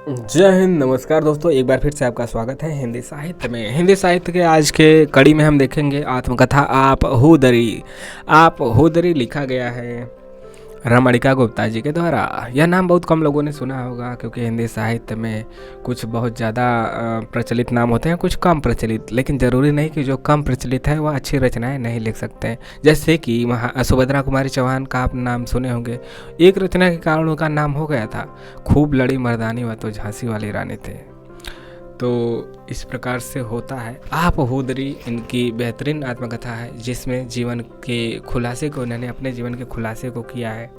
जय हिंद, नमस्कार दोस्तों। एक बार फिर से आपका स्वागत है हिंदी साहित्य में। हिंदी साहित्य के आज के कड़ी में हम देखेंगे आत्मकथा आप हुदरी। आप हुदरी लिखा गया है रमणिका गुप्ता जी के द्वारा। यह नाम बहुत कम लोगों ने सुना होगा, क्योंकि हिंदी साहित्य में कुछ बहुत ज़्यादा प्रचलित नाम होते हैं, कुछ कम प्रचलित। लेकिन ज़रूरी नहीं कि जो कम प्रचलित है वह अच्छी रचनाएं नहीं लिख सकते हैं। जैसे कि सुभद्रा कुमारी चौहान का आप नाम सुने होंगे। एक रचना के कारण उनका नाम हो गया था, खूब लड़ी मर्दानी व तो झांसी वाली रानी थे। तो इस प्रकार से होता है। आप हुदरी इनकी बेहतरीन आत्मकथा है, जिसमें जीवन के खुलासे को, इन्होंने अपने जीवन के खुलासे को किया है।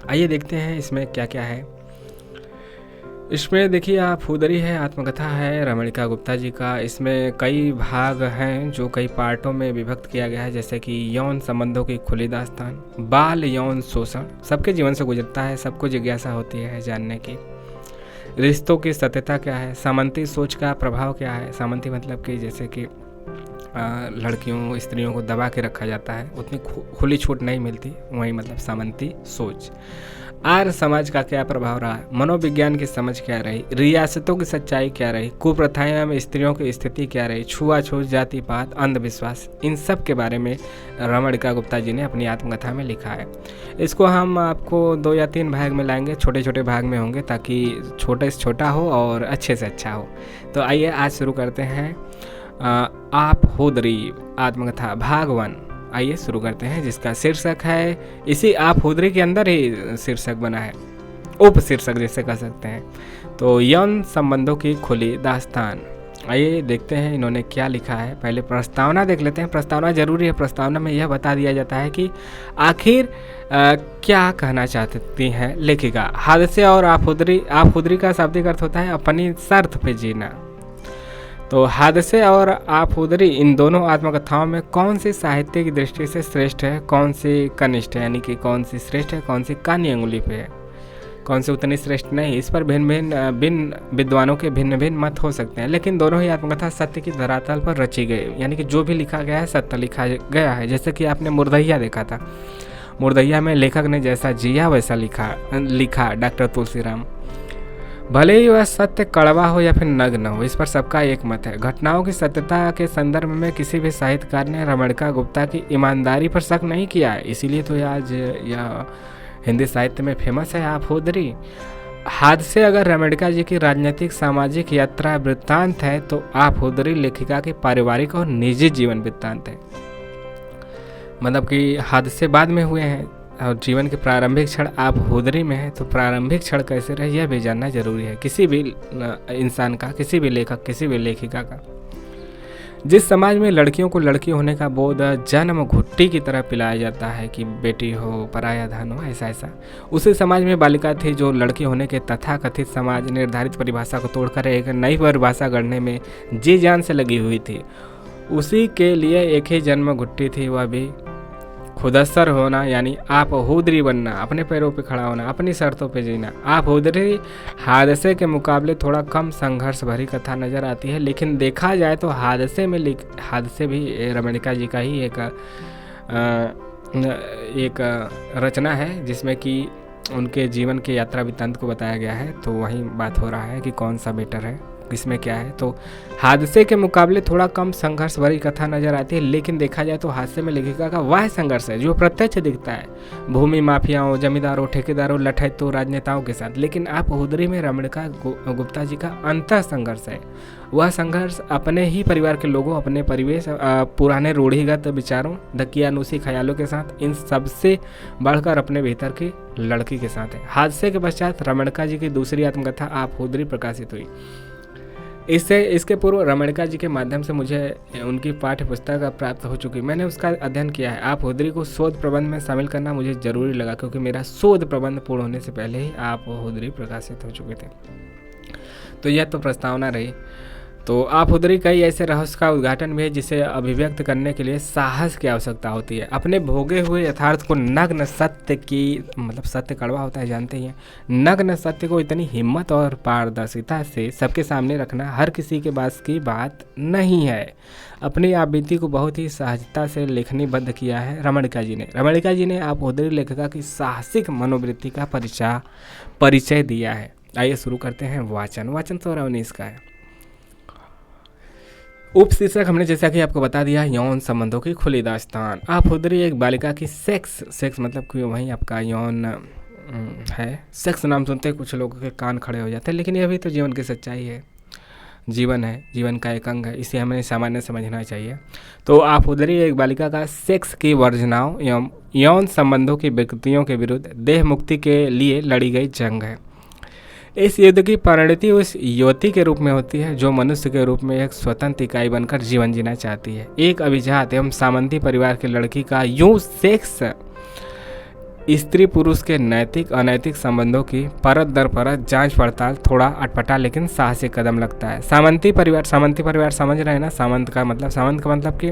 आइए देखते हैं इसमें क्या क्या है। इसमें देखिए, आप हुदरी है, आत्मकथा है रमणिका गुप्ता जी का। इसमें कई भाग हैं जो कई पार्टों में विभक्त किया गया है, जैसे कि यौन संबंधों की खुली दास्तान, बाल यौन शोषण सबके जीवन से गुजरता है, सबको जिज्ञासा होती है जानने की। रिश्तों की सत्यता क्या है, सामंती सोच का प्रभाव क्या है। सामंती मतलब कि जैसे कि लड़कियों स्त्रियों को दबा के रखा जाता है, उतनी खुली छूट नहीं मिलती, वही मतलब सामंती सोच। आर्य समाज का क्या प्रभाव रहा, मनोविज्ञान की समझ क्या रही, रियासतों की सच्चाई क्या रही, कुप्रथाएं में स्त्रियों की स्थिति क्या रही, छुआछूत, जाति पात, अंधविश्वास, इन सब के बारे में रमणिका गुप्ता जी ने अपनी आत्मकथा में लिखा है। इसको हम आपको 2 या 3 भाग में लाएंगे, छोटे छोटे भाग में होंगे, ताकि छोटे से छोटा हो और अच्छे से अच्छा हो। तो आइए आज शुरू करते हैं आप हुदरी आत्मकथा भाग 1। आइए शुरू करते हैं, जिसका शीर्षक है, इसी आप हुदरी के अंदर ही शीर्षक बना है, उप शीर्षक जैसे कह सकते हैं, तो यौन संबंधों की खुली दास्तान। आइए देखते हैं इन्होंने क्या लिखा है। पहले प्रस्तावना देख लेते हैं। प्रस्तावना जरूरी है। प्रस्तावना में यह बता दिया जाता है कि आखिर क्या कहना चाहती हैं लेखिका। हादसे और आप हुदरी का शाब्दिक अर्थ होता है अपनी शर्त पे जीना। तो हादसे और आप हुदरी, इन दोनों आत्मकथाओं में कौन सी साहित्य की दृष्टि से श्रेष्ठ है, कौन सी कनिष्ठ है, यानी कि कौन सी श्रेष्ठ है, कौन सी कानी अंगुली पे है, कौन सी उतनी श्रेष्ठ नहीं, इस पर भिन्न विद्वानों के भिन्न भिन्न मत हो सकते हैं। लेकिन दोनों ही आत्मकथा सत्य की धरातल पर रची गई, यानी कि जो भी लिखा गया है सत्य लिखा गया है। जैसे कि आपने मुर्दैया देखा था, मुर्दैया में लेखक ने जैसा जिया वैसा लिखा डॉक्टर तुलसीराम। भले ही वह सत्य कड़वा हो या फिर नग्न हो, इस पर सबका एक मत है। घटनाओं की सत्यता के संदर्भ में किसी भी साहित्यकार ने रमणिका गुप्ता की ईमानदारी पर शक नहीं किया है, इसीलिए तो आज यह हिंदी साहित्य में फेमस है आप हुदरी। हादसे अगर रमणिका जी की राजनीतिक सामाजिक यात्रा वृत्तांत है, तो आप हुदरी लेखिका की पारिवारिक और निजी जीवन वृत्तांत है। मतलब कि हादसे बाद में हुए हैं और जीवन के प्रारंभिक क्षण आप हुदरी में है, तो प्रारंभिक क्षण कैसे रहे यह भी जानना जरूरी है किसी भी इंसान का, किसी भी लेखक, किसी भी लेखिका का। जिस समाज में लड़कियों को लड़की होने का बोध जन्म घुट्टी की तरह पिलाया जाता है कि बेटी हो, पराया धन हो, ऐसा उसी समाज में बालिका थी जो लड़की होने के तथाकथित समाज निर्धारित परिभाषा को तोड़कर एक नई परिभाषा गढ़ने में जी जान से लगी हुई थी। उसी के लिए एक ही जन्म घुट्टी थी, वह भी खुदस्तर होना, यानी आप हुदरी बनना, अपने पैरों पे खड़ा होना, अपनी शर्तों पे जीना। आप हुदरी हादसे के मुकाबले थोड़ा कम संघर्ष भरी कथा नज़र आती है, लेकिन देखा जाए तो हादसे भी रमणिका जी का ही एक रचना है, जिसमें कि उनके जीवन के यात्रा वृत्तांत को बताया गया है। तो वही बात हो रहा है कि कौन सा बेटर है, किसमें क्या है। तो हादसे के मुकाबले थोड़ा कम संघर्ष भरी कथा नजर आती है, लेकिन देखा जाए तो हादसे में लेखिका का वह संघर्ष है जो प्रत्यक्ष दिखता है भूमि माफियाओं, जमींदारों, ठेकेदारों, लठैतों, राजनेताओं के साथ। लेकिन आप हुदरी में रमणिका गुप्ता जी का अंतः संघर्ष है। वह संघर्ष अपने ही परिवार के लोगों, अपने परिवेश, पुराने रूढ़िगत विचारों, दकियानुसी ख्यालों के साथ, इन सबसे बढ़कर अपने भीतर की लड़की के साथ है। हादसे के पश्चात रमणिका जी की दूसरी आत्मकथा आप हुदरी प्रकाशित हुई। इसके पूर्व रमणिका जी के माध्यम से मुझे उनकी पाठ्य पुस्तक प्राप्त हो चुकी, मैंने उसका अध्ययन किया है। आप हुदरी को शोध प्रबंध में शामिल करना मुझे जरूरी लगा, क्योंकि मेरा शोध प्रबंध पूर्ण होने से पहले ही आप हुदरी प्रकाशित हो चुके थे। तो यह तो प्रस्तावना रही। तो आप हुदरी कई ऐसे रहस्य का उद्घाटन भी है जिसे अभिव्यक्त करने के लिए साहस की आवश्यकता होती है। अपने भोगे हुए यथार्थ को, नग्न सत्य की, मतलब सत्य कड़वा होता है जानते ही हैं, नग्न सत्य को इतनी हिम्मत और पारदर्शिता से सबके सामने रखना हर किसी के बस की बात नहीं है। अपनी आवृत्ति को बहुत ही सहजता से लेखनीबद्ध किया है रमणिका जी ने आप हुदरी लेखिका की साहसिक मनोवृत्ति का परिचय दिया है। आइए शुरू करते हैं वाचन। वाचन 119 का है। उप शीर्षक हमने जैसा कि आपको बता दिया, यौन संबंधों की खुली दास्तान। आप उधरी एक बालिका की सेक्स मतलब कि वहीं आपका यौन है। सेक्स नाम सुनते कुछ लोगों के कान खड़े हो जाते हैं, लेकिन यह भी तो जीवन की सच्चाई है, जीवन है, जीवन का एक अंग है, इसे हमें सामान्य समझना चाहिए। तो आप उधरी एक बालिका का सेक्स की वर्जनाओं एवं यौन संबंधों की विकृतियों के विरुद्ध देह मुक्ति के लिए लड़ी गई जंग है। इस युद्ध की परिणति उस युवती के रूप में होती है जो मनुष्य के रूप में एक स्वतंत्र इकाई बनकर जीवन जीना चाहती है। एक अभिजात एवं सामंती परिवार की लड़की का यूं सेक्स स्त्री पुरुष के नैतिक अनैतिक संबंधों की परत दर परत जांच पड़ताल थोड़ा अटपटा लेकिन साहसिक कदम लगता है। सामंती परिवार समझ रहे हैं ना? सामंत का मतलब कि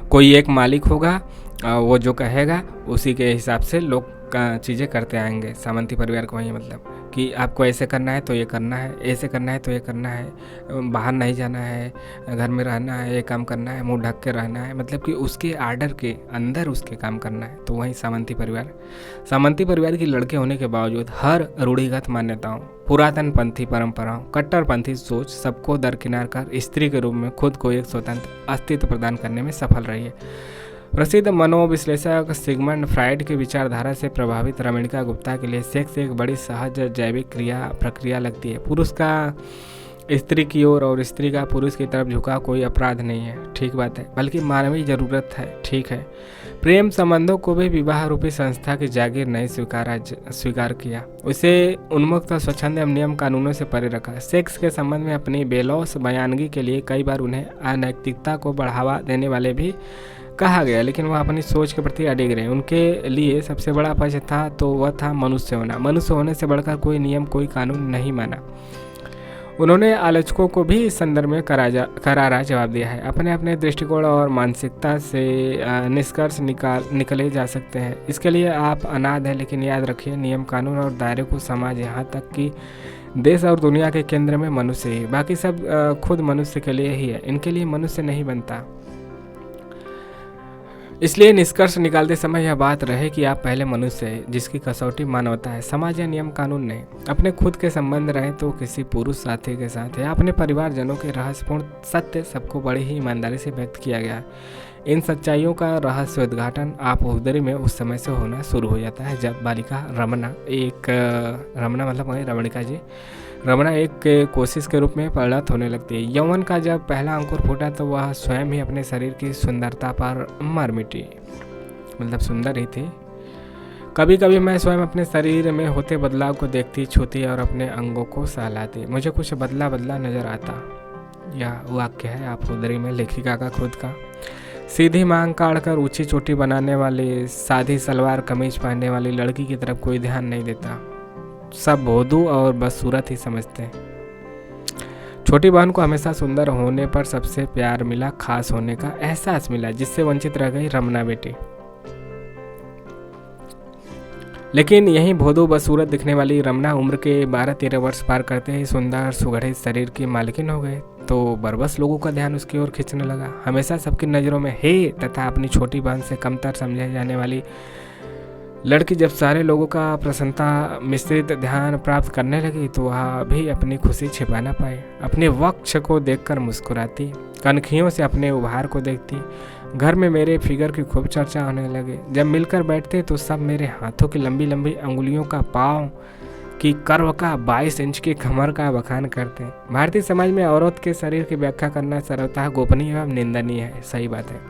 कोई एक मालिक होगा, वो जो कहेगा उसी के हिसाब से लोग चीज़ें करते आएंगे। सामंती परिवार को वही मतलब कि आपको ऐसे करना है तो ये करना है, ऐसे करना है तो ये करना है, बाहर नहीं जाना है, घर में रहना है, ये काम करना है, मुंह ढक के रहना है, मतलब कि उसके आर्डर के अंदर उसके काम करना है। तो वही सामंती परिवार की लड़के होने के बावजूद हर रूढ़िगत मान्यताओं, पुरातन पंथी परंपराओं, कट्टरपंथी सोच सबको दरकिनार कर स्त्री के रूप में खुद को एक स्वतंत्र अस्तित्व प्रदान करने में सफल रही है। प्रसिद्ध मनोविश्लेषक सिगमंड फ्राइड की विचारधारा से प्रभावित रमणिका गुप्ता के लिए सेक्स एक बड़ी सहज जैविक प्रक्रिया लगती है। पुरुष का स्त्री की ओर और स्त्री का पुरुष की तरफ झुकाव कोई अपराध नहीं है, ठीक बात है, बल्कि मानवीय जरूरत है, ठीक है। प्रेम संबंधों को भी विवाह रूपी संस्था की जागीर नहीं स्वीकार किया, उसे उन्मुक्त स्वच्छंद एवं नियम कानूनों से परे रखा। सेक्स के संबंध में अपनी बेलौस बयानगी के लिए कई बार उन्हें अनैतिकता को बढ़ावा देने वाले भी कहा गया, लेकिन वह अपनी सोच के प्रति अडिग रहे। उनके लिए सबसे बड़ा पक्ष था तो वह था मनुष्य होना। मनुष्य होने से बढ़कर कोई नियम कोई कानून नहीं माना। उन्होंने आलोचकों को भी इस संदर्भ में करारा जवाब दिया है। अपने अपने दृष्टिकोण और मानसिकता से निष्कर्ष निकले जा सकते हैं। इसके लिए आप अनाथ हैं, लेकिन याद रखिए नियम कानून और दायरे को समाज, यहाँ तक कि देश और दुनिया के केंद्र में मनुष्य ही, बाकी सब खुद मनुष्य के लिए ही है, इनके लिए मनुष्य नहीं बनता। इसलिए निष्कर्ष निकालते समय यह बात रहे कि आप पहले मनुष्य हैं जिसकी कसौटी मानवता है, समाज या नियम कानून नहीं। अपने खुद के संबंध रहे तो किसी पुरुष साथी के साथ या अपने परिवारजनों के रहस्यपूर्ण सत्य सबको बड़ी ही ईमानदारी से व्यक्त किया गया है। इन सच्चाइयों का रहस्य उद्घाटन आप उदरी में उस समय से होना शुरू हो जाता है जब बालिका रमणा एक कोशिश के रूप में परिणत होने लगती है। यौवन का जब पहला अंकुर फूटा तो वह स्वयं ही अपने शरीर की सुंदरता पर मर मिटी, मतलब सुंदर ही थी। कभी कभी मैं स्वयं अपने शरीर में होते बदलाव को देखती, छूती और अपने अंगों को सहलाती। मुझे कुछ बदला नजर आता। यह वाक्य है आप उदरी में लेखिका का खुद का। सीधी मांग काढ़कर ऊंची चोटी बनाने वाली, सादी सलवार कमीज पहनने वाली लड़की की तरफ कोई ध्यान नहीं देता। सब भोदू और बदसूरत ही समझते हैं। छोटी बहन को हमेशा सुंदर होने पर सबसे प्यार मिला, खास होने का एहसास मिला, जिससे वंचित रह गई रमना बेटी। लेकिन यही भोदू बदसूरत दिखने वाली रमना उम्र के 12-13 वर्ष पार करते ही सुंदर सुघड़े शरीर की मालकिन हो गए, तो बरबस लोगों का ध्यान उसकी ओर खींचने लगा। हमेशा सबकी नज़रों में हे तथा अपनी छोटी बहन से कमतर समझे जाने वाली लड़की जब सारे लोगों का प्रसन्नता मिश्रित ध्यान प्राप्त करने लगी तो वह भी अपनी खुशी छिपा न पाए। अपने वक्ष को देखकर मुस्कुराती, कनखियों से अपने उभार को देखती। घर में मेरे फिगर की खूब चर्चा होने लगे। जब मिलकर बैठते तो सब मेरे हाथों की लंबी लंबी अंगुलियों का, पाँव की कर्व का, 22 इंच की कमर का बखान करते। भारतीय समाज में औरत के शरीर की व्याख्या करना सर्वतः गोपनीय एवं निंदनीय है। सही बात है।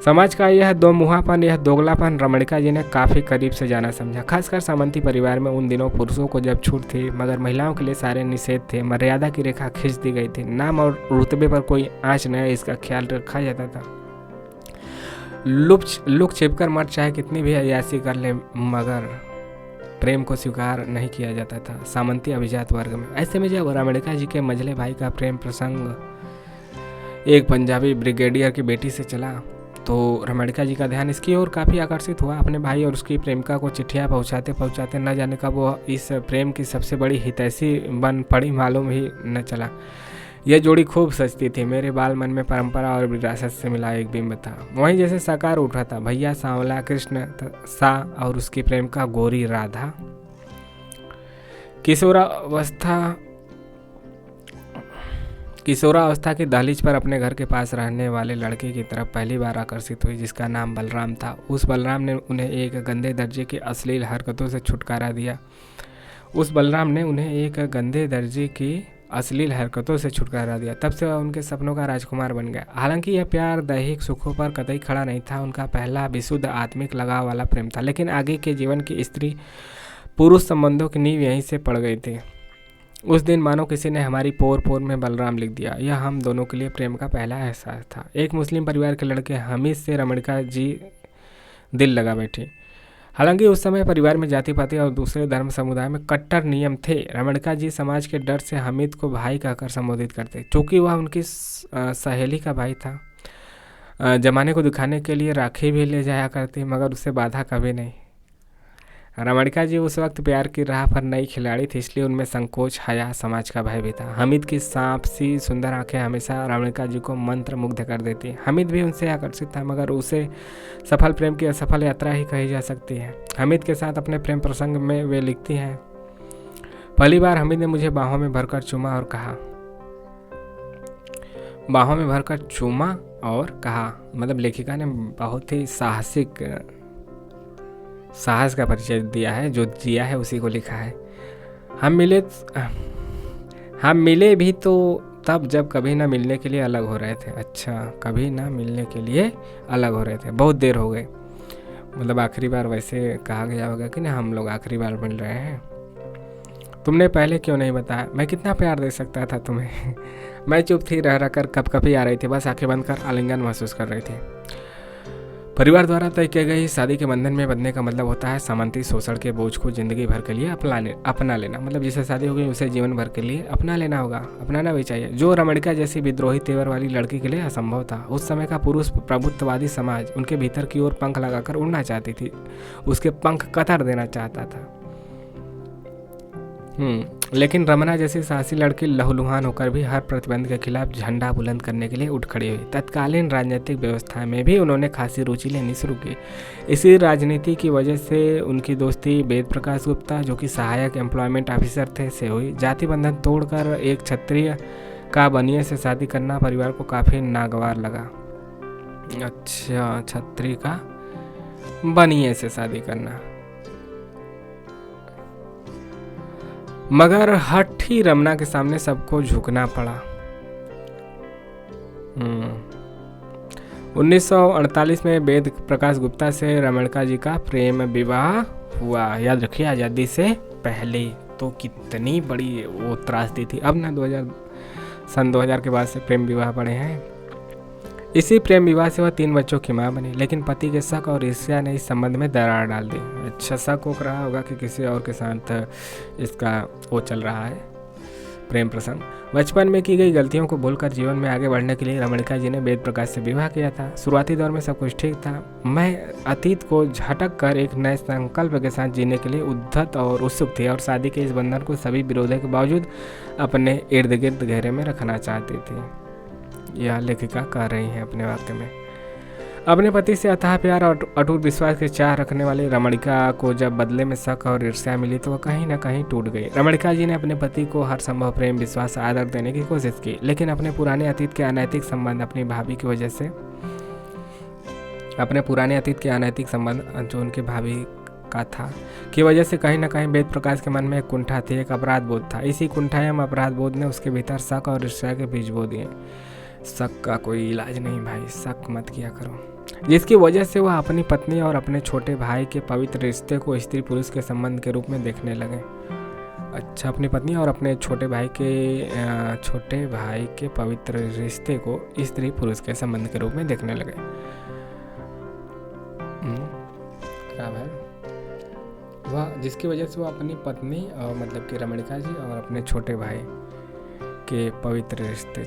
समाज का यह दो मुहापन, यह दोगलापन रमणिका जी ने काफ़ी करीब से जाना समझा। खासकर सामंती परिवार में उन दिनों पुरुषों को जब छूट थी, मगर महिलाओं के लिए सारे निषेध थे। मर्यादा की रेखा खींच दी गई थी। नाम और रुतबे पर कोई आँच न है, इसका ख्याल रखा जाता था। लुक छिपकर मर्द चाहे कितनी भी अयासी कर ले, मगर प्रेम को स्वीकार नहीं किया जाता था सामंती अभिजात वर्ग में। ऐसे में जब रमणिका जी के मझले भाई का प्रेम प्रसंग एक पंजाबी ब्रिगेडियर की बेटी से चला तो रमणिका जी का ध्यान इसकी ओर काफ़ी आकर्षित हुआ। अपने भाई और उसकी प्रेमिका को चिट्ठियाँ पहुँचाते न जाने कब वो इस प्रेम की सबसे बड़ी हितैषी बन पड़ी मालूम ही न चला। यह जोड़ी खूब सजती थी। मेरे बाल मन में परंपरा और विरासत से मिला एक बिंब था। वहीं जैसे साकार उठा था भैया सांवला कृष्ण सा और उसकी प्रेमिका गोरी राधा। किशोरावस्था की दहलीज पर अपने घर के पास रहने वाले लड़के की तरफ पहली बार आकर्षित हुई, जिसका नाम बलराम था। उस बलराम ने उन्हें एक गंदे दर्जे की अश्लील हरकतों से छुटकारा दिया। तब से वह उनके सपनों का राजकुमार बन गया। हालांकि यह प्यार दैहिक सुखों पर कतई खड़ा नहीं था, उनका पहला विशुद्ध आत्मिक लगाव वाला प्रेम था। लेकिन आगे के जीवन की स्त्री पुरुष संबंधों की नींव यहीं से पड़ गई थी। उस दिन मानो किसी ने हमारी पोर पोर में बलराम लिख दिया। यह हम दोनों के लिए प्रेम का पहला एहसास था। एक मुस्लिम परिवार के लड़के हमीद से रमणिका जी दिल लगा बैठी। हालांकि उस समय परिवार में जाति पाति और दूसरे धर्म समुदाय में कट्टर नियम थे। रमणिका जी समाज के डर से हमीद को भाई कहकर संबोधित करते, क्योंकि वह उनकी सहेली का भाई था। जमाने को दिखाने के लिए राखी भी ले जाया करती, मगर उससे बाधा कभी नहीं। रमणिका जी उस वक्त प्यार की राह पर नई खिलाड़ी थी, इसलिए उनमें संकोच, हया, समाज का भय भी था। हमीद की सांप सी सुंदर आंखें हमेशा रमणिका जी को मंत्र मुग्ध कर देती। हमीद भी उनसे आकर्षित था, मगर उसे सफल प्रेम की असफल यात्रा ही कही जा सकती है। हमीद के साथ अपने प्रेम प्रसंग में वे लिखती हैं, पहली बार हमीद ने मुझे बाहों में भरकर चूमा और कहा, मतलब लेखिका ने बहुत ही साहस का परिचय दिया है। जो जिया है उसी को लिखा है। हम मिले भी तो तब जब कभी ना मिलने के लिए अलग हो रहे थे। अच्छा, कभी ना मिलने के लिए अलग हो रहे थे, बहुत देर हो गई। मतलब आखिरी बार वैसे कहा गया होगा कि ना हम लोग आखिरी बार मिल रहे हैं। तुमने पहले क्यों नहीं बताया? मैं कितना प्यार दे सकता था तुम्हें। मैं चुप थी, रह कर कपकपी आ रही थी, बस आंखें बंद कर आलिंगन महसूस कर रही थी। परिवार द्वारा तय किए गई शादी के बंधन में बंधने का मतलब होता है सामंती शोषण के बोझ को जिंदगी भर के लिए अपना लेना। मतलब जिसे शादी हो गई उसे जीवन भर के लिए अपना लेना होगा, अपनाना भी चाहिए, जो रमणिका जैसी विद्रोही तेवर वाली लड़की के लिए असंभव था। उस समय का पुरुष प्रभुत्ववादी समाज उनके भीतर की ओर पंख लगाकर उड़ना चाहती थी, उसके पंख कतर देना चाहता था। लेकिन रमना जैसी साहसी लड़की लहूलुहान होकर भी हर प्रतिबंध के खिलाफ झंडा बुलंद करने के लिए उठ खड़ी हुई। तत्कालीन राजनीतिक व्यवस्था में भी उन्होंने खासी रुचि लेनी शुरू की। इसी राजनीति की वजह से उनकी दोस्ती वेद प्रकाश गुप्ता, जो कि सहायक एम्प्लॉयमेंट ऑफिसर थे, से हुई। जाति बंधन तोड़कर एक क्षत्रिय का बनिए से शादी करना परिवार को काफ़ी नागवार लगा। अच्छा, क्षत्रिय का बनिए से शादी करना, मगर हठी रमना के सामने सबको झुकना पड़ा। 1948 में वेद प्रकाश गुप्ता से रमणिका जी का प्रेम विवाह हुआ। याद रखिए, आज़ादी से पहले तो कितनी बड़ी वो त्रासदी थी। अब ना सन 2000 के बाद से प्रेम विवाह बढ़े हैं। इसी प्रेम विवाह से वह 3 बच्चों की मां बनी, लेकिन पति के शक और ईर्ष्या ने इस संबंध में दरार डाल दी। अच्छा, शक हो रहा होगा कि किसी और के साथ इसका वो चल रहा है प्रेम प्रसंग। बचपन में की गई गलतियों को भूलकर जीवन में आगे बढ़ने के लिए रमणिका जी ने वेद प्रकाश से विवाह किया था। शुरुआती दौर में सब कुछ ठीक था। मैं अतीत को झटक कर एक नए संकल्प के साथ जीने के लिए उद्धत और उत्सुक थी, और शादी के इस बंधन को सभी विरोधों के बावजूद अपने इर्द गिर्द घेरे में रखना चाहती थी। यह लेखिका कह रही हैं अपने वाक्य में। अपने पति से अथाह प्यार और अटूट विश्वास के चाह रखने वाली रमणिका को जब बदले में शक और ईर्ष्या मिली तो वह कहीं न कहीं टूट गई। रमणिका जी ने अपने पति को हर संभव प्रेम, विश्वास, आदर देने की कोशिश की, लेकिन अपने पुराने अतीत के अनैतिक संबंध अपनी भाभी की वजह से जो उनके भाभी का था की वजह से कहीं न कहीं वेद प्रकाश के मन में एक कुंठा थी, एक अपराध बोध था। इसी कुंठा एवं अपराध बोध ने उसके भीतर शक और ईर्ष्या के बीज बो दिए। शक का कोई इलाज नहीं भाई, शक मत किया करो, जिसकी वजह से वह अपनी पत्नी और अपने छोटे भाई के पवित्र रिश्ते को स्त्री पुरुष के संबंध के रूप में देखने लगे। अच्छा, अपनी पत्नी और अपने छोटे भाई के पवित्र रिश्ते को स्त्री पुरुष के संबंध के रूप में देखने लगे। क्या भाई? वह जिसकी वजह से वो अपनी पत्नी और मतलब कि रमणिका जी और अपने छोटे भाई के पवित्र रिश्ते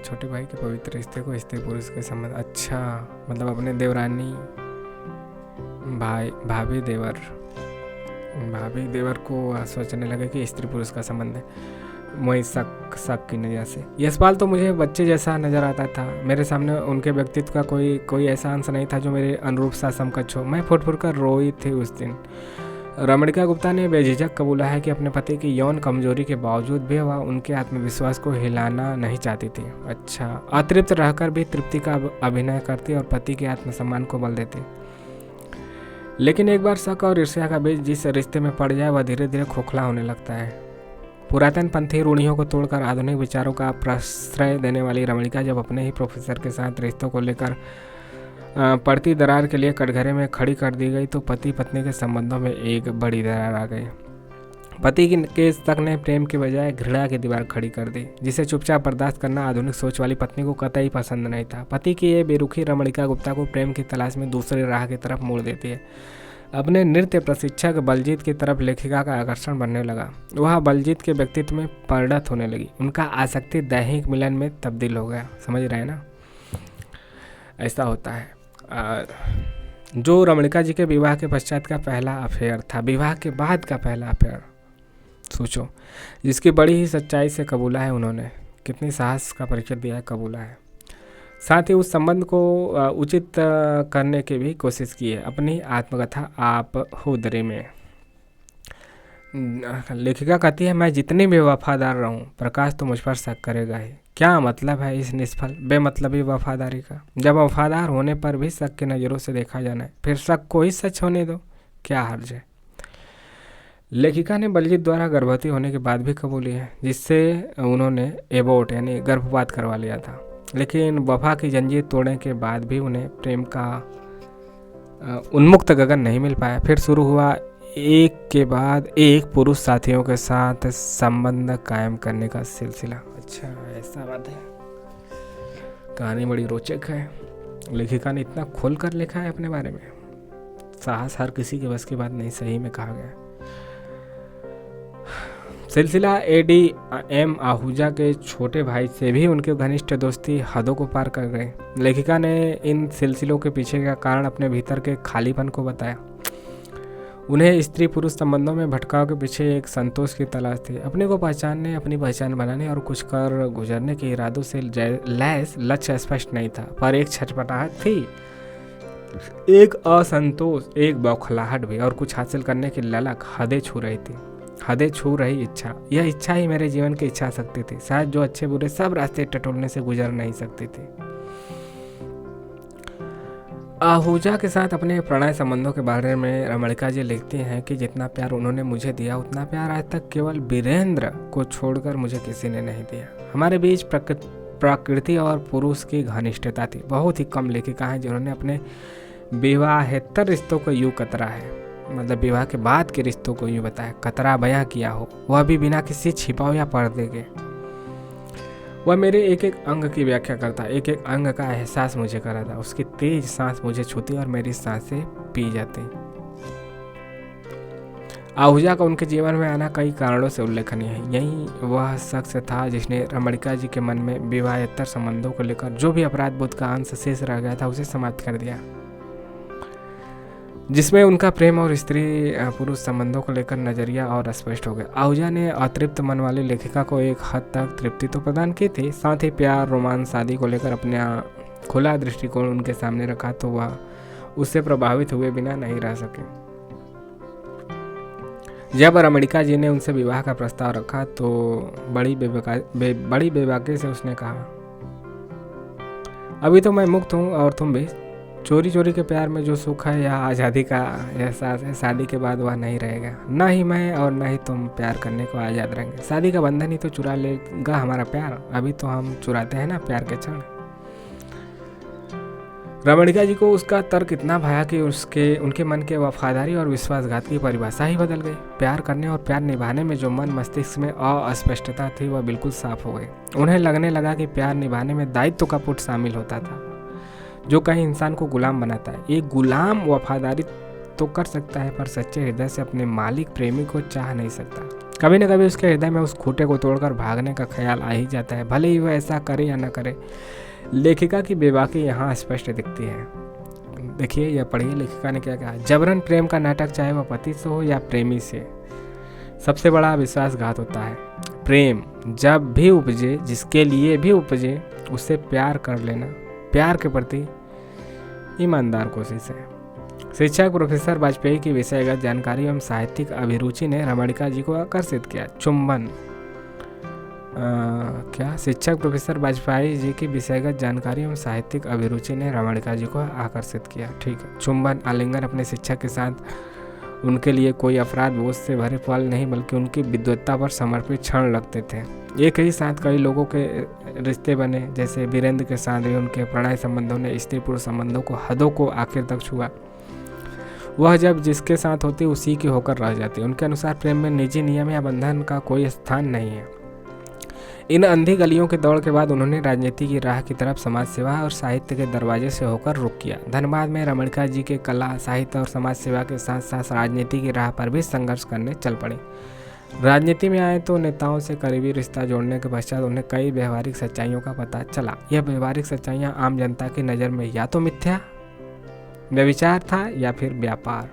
को स्त्री पुरुष के संबंध, अच्छा मतलब अपने देवरानी भाभी देवर को सोचने लगे कि स्त्री पुरुष का संबंध है। वही शक की नज़र से। यशपाल तो मुझे बच्चे जैसा नज़र आता था। मेरे सामने उनके व्यक्तित्व का कोई ऐसा अंश नहीं था जो मेरे अनुरूप सा समकक्ष हो। मैं फुट कर रोई थी उस दिन। रमणिका गुप्ता ने बेझिझक कबूला है कि अपने पति की यौन कमजोरी के बावजूद भी वह उनके आत्मविश्वास को हिलाना नहीं चाहती थी। अच्छा, अतृप्त रहकर भी तृप्ति का अभिनय करती और पति के आत्मसम्मान को बल देती। लेकिन एक बार शक और ईर्ष्या का बीज जिस रिश्ते में पड़ जाए वह धीरे धीरे खोखला होने लगता है। पुरातन पंथी रूढ़ियों को तोड़कर आधुनिक विचारों का प्रश्रय देने वाली रमणिका जब अपने ही प्रोफेसर के साथ रिश्तों को लेकर पड़ती दरार के लिए कटघरे में खड़ी कर दी गई तो पति पत्नी के संबंधों में एक बड़ी दरार आ गई। पति के शक ने प्रेम के बजाय घृणा की दीवार खड़ी कर दी, जिसे चुपचाप बर्दाश्त करना आधुनिक सोच वाली पत्नी को कतई पसंद नहीं था। पति की ये बेरुखी रमणिका गुप्ता को प्रेम की तलाश में दूसरी राह की तरफ मोड़ देती है। अपने नृत्य प्रशिक्षक बलजीत की तरफ लेखिका का आकर्षण बनने लगा। वह बलजीत के व्यक्तित्व में परिणत होने लगी। उनका आसक्ति दैहिक मिलन में तब्दील हो गया। समझ रहे हैं ना, ऐसा होता है। जो रमणिका जी के विवाह के पश्चात का पहला अफेयर था, विवाह के बाद का पहला अफेयर सोचो, जिसकी बड़ी ही सच्चाई से कबूला है उन्होंने, कितनी साहस का परिचय दिया है, कबूला है। साथ ही उस संबंध को उचित करने की भी कोशिश की है। अपनी आत्मकथा आप हुदरे में लेखिका कहती है, मैं जितनी भी वफादार रहूं, प्रकाश तो मुझ पर शक करेगा ही। क्या मतलब है इस निष्फल बेमतलबी वफादारी का? जब वफादार होने पर भी शक की नज़रों से देखा जाना है, फिर शक को ही सच होने दो, क्या हर्ज है। लेखिका ने बलजीत द्वारा गर्भवती होने के बाद भी कबूली है, जिससे उन्होंने एबोर्ट यानी गर्भपात करवा लिया था। लेकिन वफा की जंजीर तोड़ने के बाद भी उन्हें प्रेम का उन्मुक्त गगन नहीं मिल पाया। फिर शुरू हुआ एक के बाद एक पुरुष साथियों के साथ संबंध कायम करने का सिलसिला। अच्छा, ऐसा बात है। कहानी बड़ी रोचक है। लेखिका ने इतना खोल कर लिखा है अपने बारे में। साहस हर किसी के बस की बात नहीं, सही में कहा गया। सिलसिला ADM आहूजा के छोटे भाई से भी उनके घनिष्ठ दोस्ती हदों को पार कर गए। लेखिका ने इन सिलसिलों के पीछे का कारण अपने भीतर के खालीपन को बताया। उन्हें स्त्री पुरुष संबंधों में भटकाव के पीछे एक संतोष की तलाश थी। अपने को पहचानने, अपनी पहचान बनाने और कुछ कर गुजरने के इरादों से लैस लक्ष्य स्पष्ट नहीं था, पर एक छटपटाहट थी, एक असंतोष, एक बौखलाहट भी, और कुछ हासिल करने की ललक हदें छू रही थी, हदें छू रही इच्छा। यह इच्छा ही मेरे जीवन की इच्छा शक्ति थी, शायद जो अच्छे बुरे सब रास्ते टटोलने से गुजर नहीं सकती थी। आहूजा के साथ अपने प्रणय संबंधों के बारे में रमणिका जी लिखती हैं कि जितना प्यार उन्होंने मुझे दिया उतना प्यार आज तक केवल वीरेंद्र को छोड़कर मुझे किसी ने नहीं दिया। हमारे बीच प्रकृति और पुरुष की घनिष्ठता थी। बहुत ही कम लेखिका हैं जिन्होंने अपने विवाहेतर रिश्तों को यूँ कतरा है, मतलब विवाह के बाद के रिश्तों को यूँ बताया, कतरा बयां किया हो, वह भी बिना किसी छिपाव या पर्दे के। वह मेरे एक एक अंग की व्याख्या करता, एक एक अंग का एहसास मुझे कराता। उसकी तेज सांस मुझे छूती और मेरी सांसें पी जाती। आहूजा का उनके जीवन में आना कई कारणों से उल्लेखनीय है। यही वह शख्स था जिसने रमणिका जी के मन में विवाहेतर संबंधों को लेकर जो भी अपराध बोध का अंश शेष रह गया था उसे समाप्त कर दिया, जिसमें उनका प्रेम और स्त्री पुरुष संबंधों को लेकर नजरिया और स्पष्ट हो गया। आहूजा ने अतृप्त मन वाली लेखिका को एक हद तक तृप्ति तो प्रदान की थी, साथ ही प्यार, रोमांस, शादी को लेकर अपना खुला दृष्टिकोण उनके सामने रखा तो वह उससे प्रभावित हुए बिना नहीं रह सके। जब रमणिका जी ने उनसे विवाह का प्रस्ताव रखा तो बड़ी बेबाकी से उसने कहा, अभी तो मैं मुक्त हूँ और तुम भी। चोरी चोरी के प्यार में जो सुख है या आज़ादी का एहसास है, शादी के बाद वह नहीं रहेगा। ना ही मैं और ना ही तुम प्यार करने को आज़ाद रहेंगे। शादी का बंधन ही तो चुरा लेगा हमारा प्यार। अभी तो हम चुराते हैं ना प्यार के क्षण। रमणिका जी को उसका तर्क इतना भाया कि उनके मन के वफादारी और विश्वासघात की परिभाषा ही बदल गई। प्यार करने और प्यार निभाने में जो मन मस्तिष्क में अस्पष्टता थी वह बिल्कुल साफ हो गई। उन्हें लगने लगा कि प्यार निभाने में दायित्व का पुट शामिल होता था, जो कहीं इंसान को गुलाम बनाता है। एक गुलाम वफादारी तो कर सकता है, पर सच्चे हृदय से अपने मालिक प्रेमी को चाह नहीं सकता। कभी न कभी उसके हृदय में उस खूंटे को तोड़कर भागने का ख्याल आ ही जाता है, भले ही वह ऐसा करे या न करे। लेखिका की बेबाकी यहाँ स्पष्ट दिखती है। देखिए, यह पढ़िए लेखिका ने क्या कहा। जबरन प्रेम का नाटक, चाहे वह पति से हो या प्रेमी से, सबसे बड़ा विश्वासघात होता है। प्रेम जब भी उपजे, जिसके लिए भी उपजे, उससे प्यार कर लेना प्यार के प्रति ईमानदार कोशिश है। शिक्षक प्रोफेसर वाजपेयी की विषयगत जानकारी एवं साहित्यिक अभिरुचि ने रमणिका जी को आकर्षित किया। चुंबन क्या शिक्षक प्रोफेसर वाजपेयी जी की विषयगत जानकारी एवं साहित्यिक अभिरुचि ने रमणिका जी को आकर्षित किया। ठीक है। चुंबन आलिंगन अपने शिक्षक के साथ उनके लिए कोई अपराध बोझ से भरे पल नहीं बल्कि उनकी विद्वत्ता पर समर्पित क्षण लगते थे। एक ही साथ कई लोगों के रिश्ते बने, जैसे वीरेंद्र के साथ भी उनके प्रणय संबंधों ने स्त्री पुरुष संबंधों को हदों को आखिर तक छुआ। वह जब जिसके साथ होती उसी की होकर रह जाती। उनके अनुसार प्रेम में निजी नियम या बंधन का कोई स्थान नहीं है। इन अंधी गलियों के दौड़ के बाद उन्होंने राजनीति की राह की तरफ समाज सेवा और साहित्य के दरवाजे से होकर रुख किया। धनबाद में रमणिका जी के कला, साहित्य और समाज सेवा के साथ साथ राजनीति की राह पर भी संघर्ष करने चल पड़े। राजनीति में आए तो नेताओं से करीबी रिश्ता जोड़ने के पश्चात उन्हें कई व्यवहारिक सच्चाइयों का पता चला। यह व्यवहारिक सच्चाइयाँ आम जनता की नज़र में या तो मिथ्या व्यभिचार था या फिर व्यापार।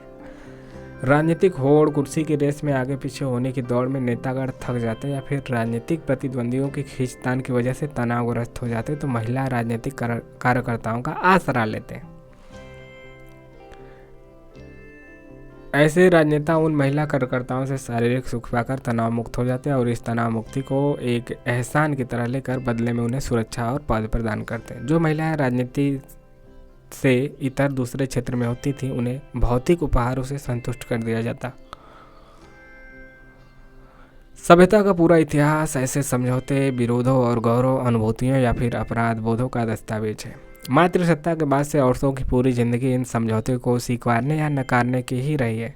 राजनीतिक होड़, कुर्सी की रेस में आगे पीछे होने की दौड़ में नेतागण थक जाते या फिर राजनीतिक प्रतिद्वंदियों की खींचतान की वजह से तनावग्रस्त हो जाते तो महिला राजनीतिक कार्यकर्ताओं का आसरा लेते। ऐसे राजनेता उन महिला कार्यकर्ताओं से शारीरिक सुख पाकर तनाव मुक्त हो जाते और इस तनाव मुक्ति को एक एहसान की तरह लेकर बदले में उन्हें सुरक्षा और पद प्रदान करते हैं। जो महिलाएं राजनीति से इतर दूसरे क्षेत्र में होती थी उन्हें भौतिक उपहारों से संतुष्ट कर दिया जाता। सभ्यता का पूरा इतिहास ऐसे समझौते, विरोधों और गौरव अनुभूतियों या फिर अपराध बोधों का दस्तावेज है। मातृसत्ता के बाद से औरतों की पूरी जिंदगी इन समझौते को स्वीकारने या नकारने की ही रही है।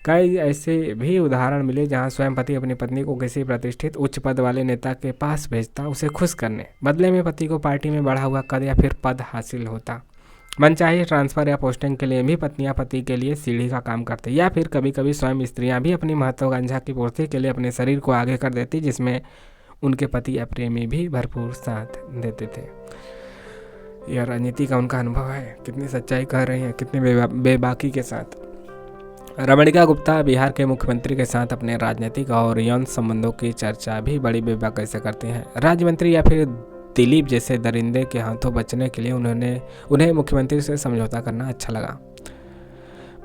कई ऐसे भी उदाहरण मिले जहां स्वयं पति अपनी पत्नी को किसी प्रतिष्ठित उच्च पद वाले नेता के पास भेजता उसे खुश करने, बदले में पति को पार्टी में बढ़ा हुआ कद या फिर पद हासिल होता। मनचाही ट्रांसफर या पोस्टिंग के लिए भी पत्नियां पति के लिए सीढ़ी का काम करती या फिर कभी कभी स्वयं स्त्रियां भी अपनी महत्वाकांक्षा की पूर्ति के लिए अपने शरीर को आगे कर देती, जिसमें उनके पति या प्रेमी भी भरपूर साथ देते थे। यह राजनीति का उनका अनुभव है। कितनी सच्चाई कह रही है, कितनी बेबाकी के साथ। रमणिका गुप्ता बिहार के मुख्यमंत्री के साथ अपने राजनीतिक और यौन संबंधों की चर्चा भी बड़ी बेबाकी से करती हैं। राज्य मंत्री या फिर दिलीप जैसे दरिंदे के हाथों बचने के लिए उन्हें मुख्यमंत्री से समझौता करना अच्छा लगा।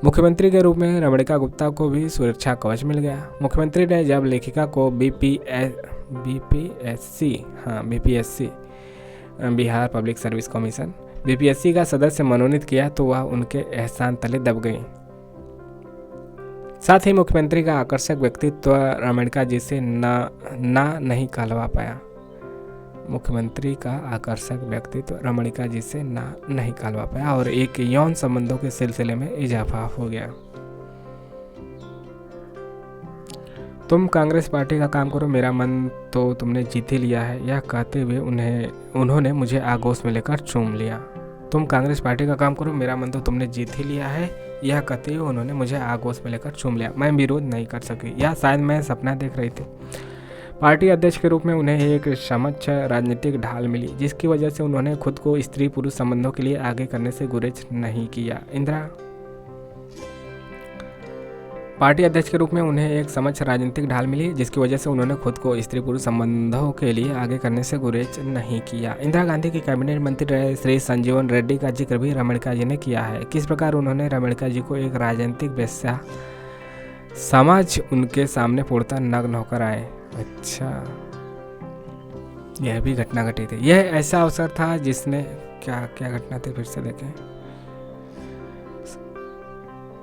मुख्यमंत्री के रूप में रमणिका गुप्ता को भी सुरक्षा कवच मिल गया। मुख्यमंत्री ने जब लेखिका को BPSC Bihar public service commission BPSC का सदस्य मनोनीत किया तो वह उनके एहसान तले दब गई। साथ ही मुख्यमंत्री का आकर्षक व्यक्तित्व रमणिका जी से नहीं कहलवा पाया। मुख्यमंत्री का आकर्षक व्यक्तित्व रमणिका जी से नहीं कहलवा पाया और एक यौन संबंधों के सिलसिले में इजाफा हो गया। तुम कांग्रेस पार्टी का काम करो, मेरा मन तो तुमने जीत ही लिया है, यह कहते हुए उन्होंने मुझे आगोश में लेकर चूम लिया। तुम कांग्रेस पार्टी का काम करो, मेरा मन तो तुमने जीत ही लिया है, यह कहते हुए उन्होंने मुझे आगोश में लेकर चूम लिया। मैं विरोध नहीं कर सकी या शायद मैं सपना देख रही थी। पार्टी अध्यक्ष के रूप में उन्हें एक समक्ष राजनीतिक ढाल मिली, जिसकी वजह से उन्होंने खुद को स्त्री पुरुष संबंधों के लिए आगे करने से गुरेज नहीं किया। पार्टी अध्यक्ष के रूप में उन्हें एक समक्ष राजनीतिक ढाल मिली, जिसकी वजह से उन्होंने खुद को स्त्री पुरुष संबंधों के लिए आगे करने से गुरेज नहीं किया। इंदिरा गांधी की कैबिनेट मंत्री रहे श्री संजीवन रेड्डी का जिक्र भी रमणिका जी ने किया है। किस प्रकार उन्होंने रमणिका जी को एक राजनीतिक वेश्या समझ उनके सामने पूर्णतः नग्न होकर आए। अच्छा, यह भी घटना घटी थी। यह ऐसा अवसर था जिसने क्या घटना थी, फिर से देखें।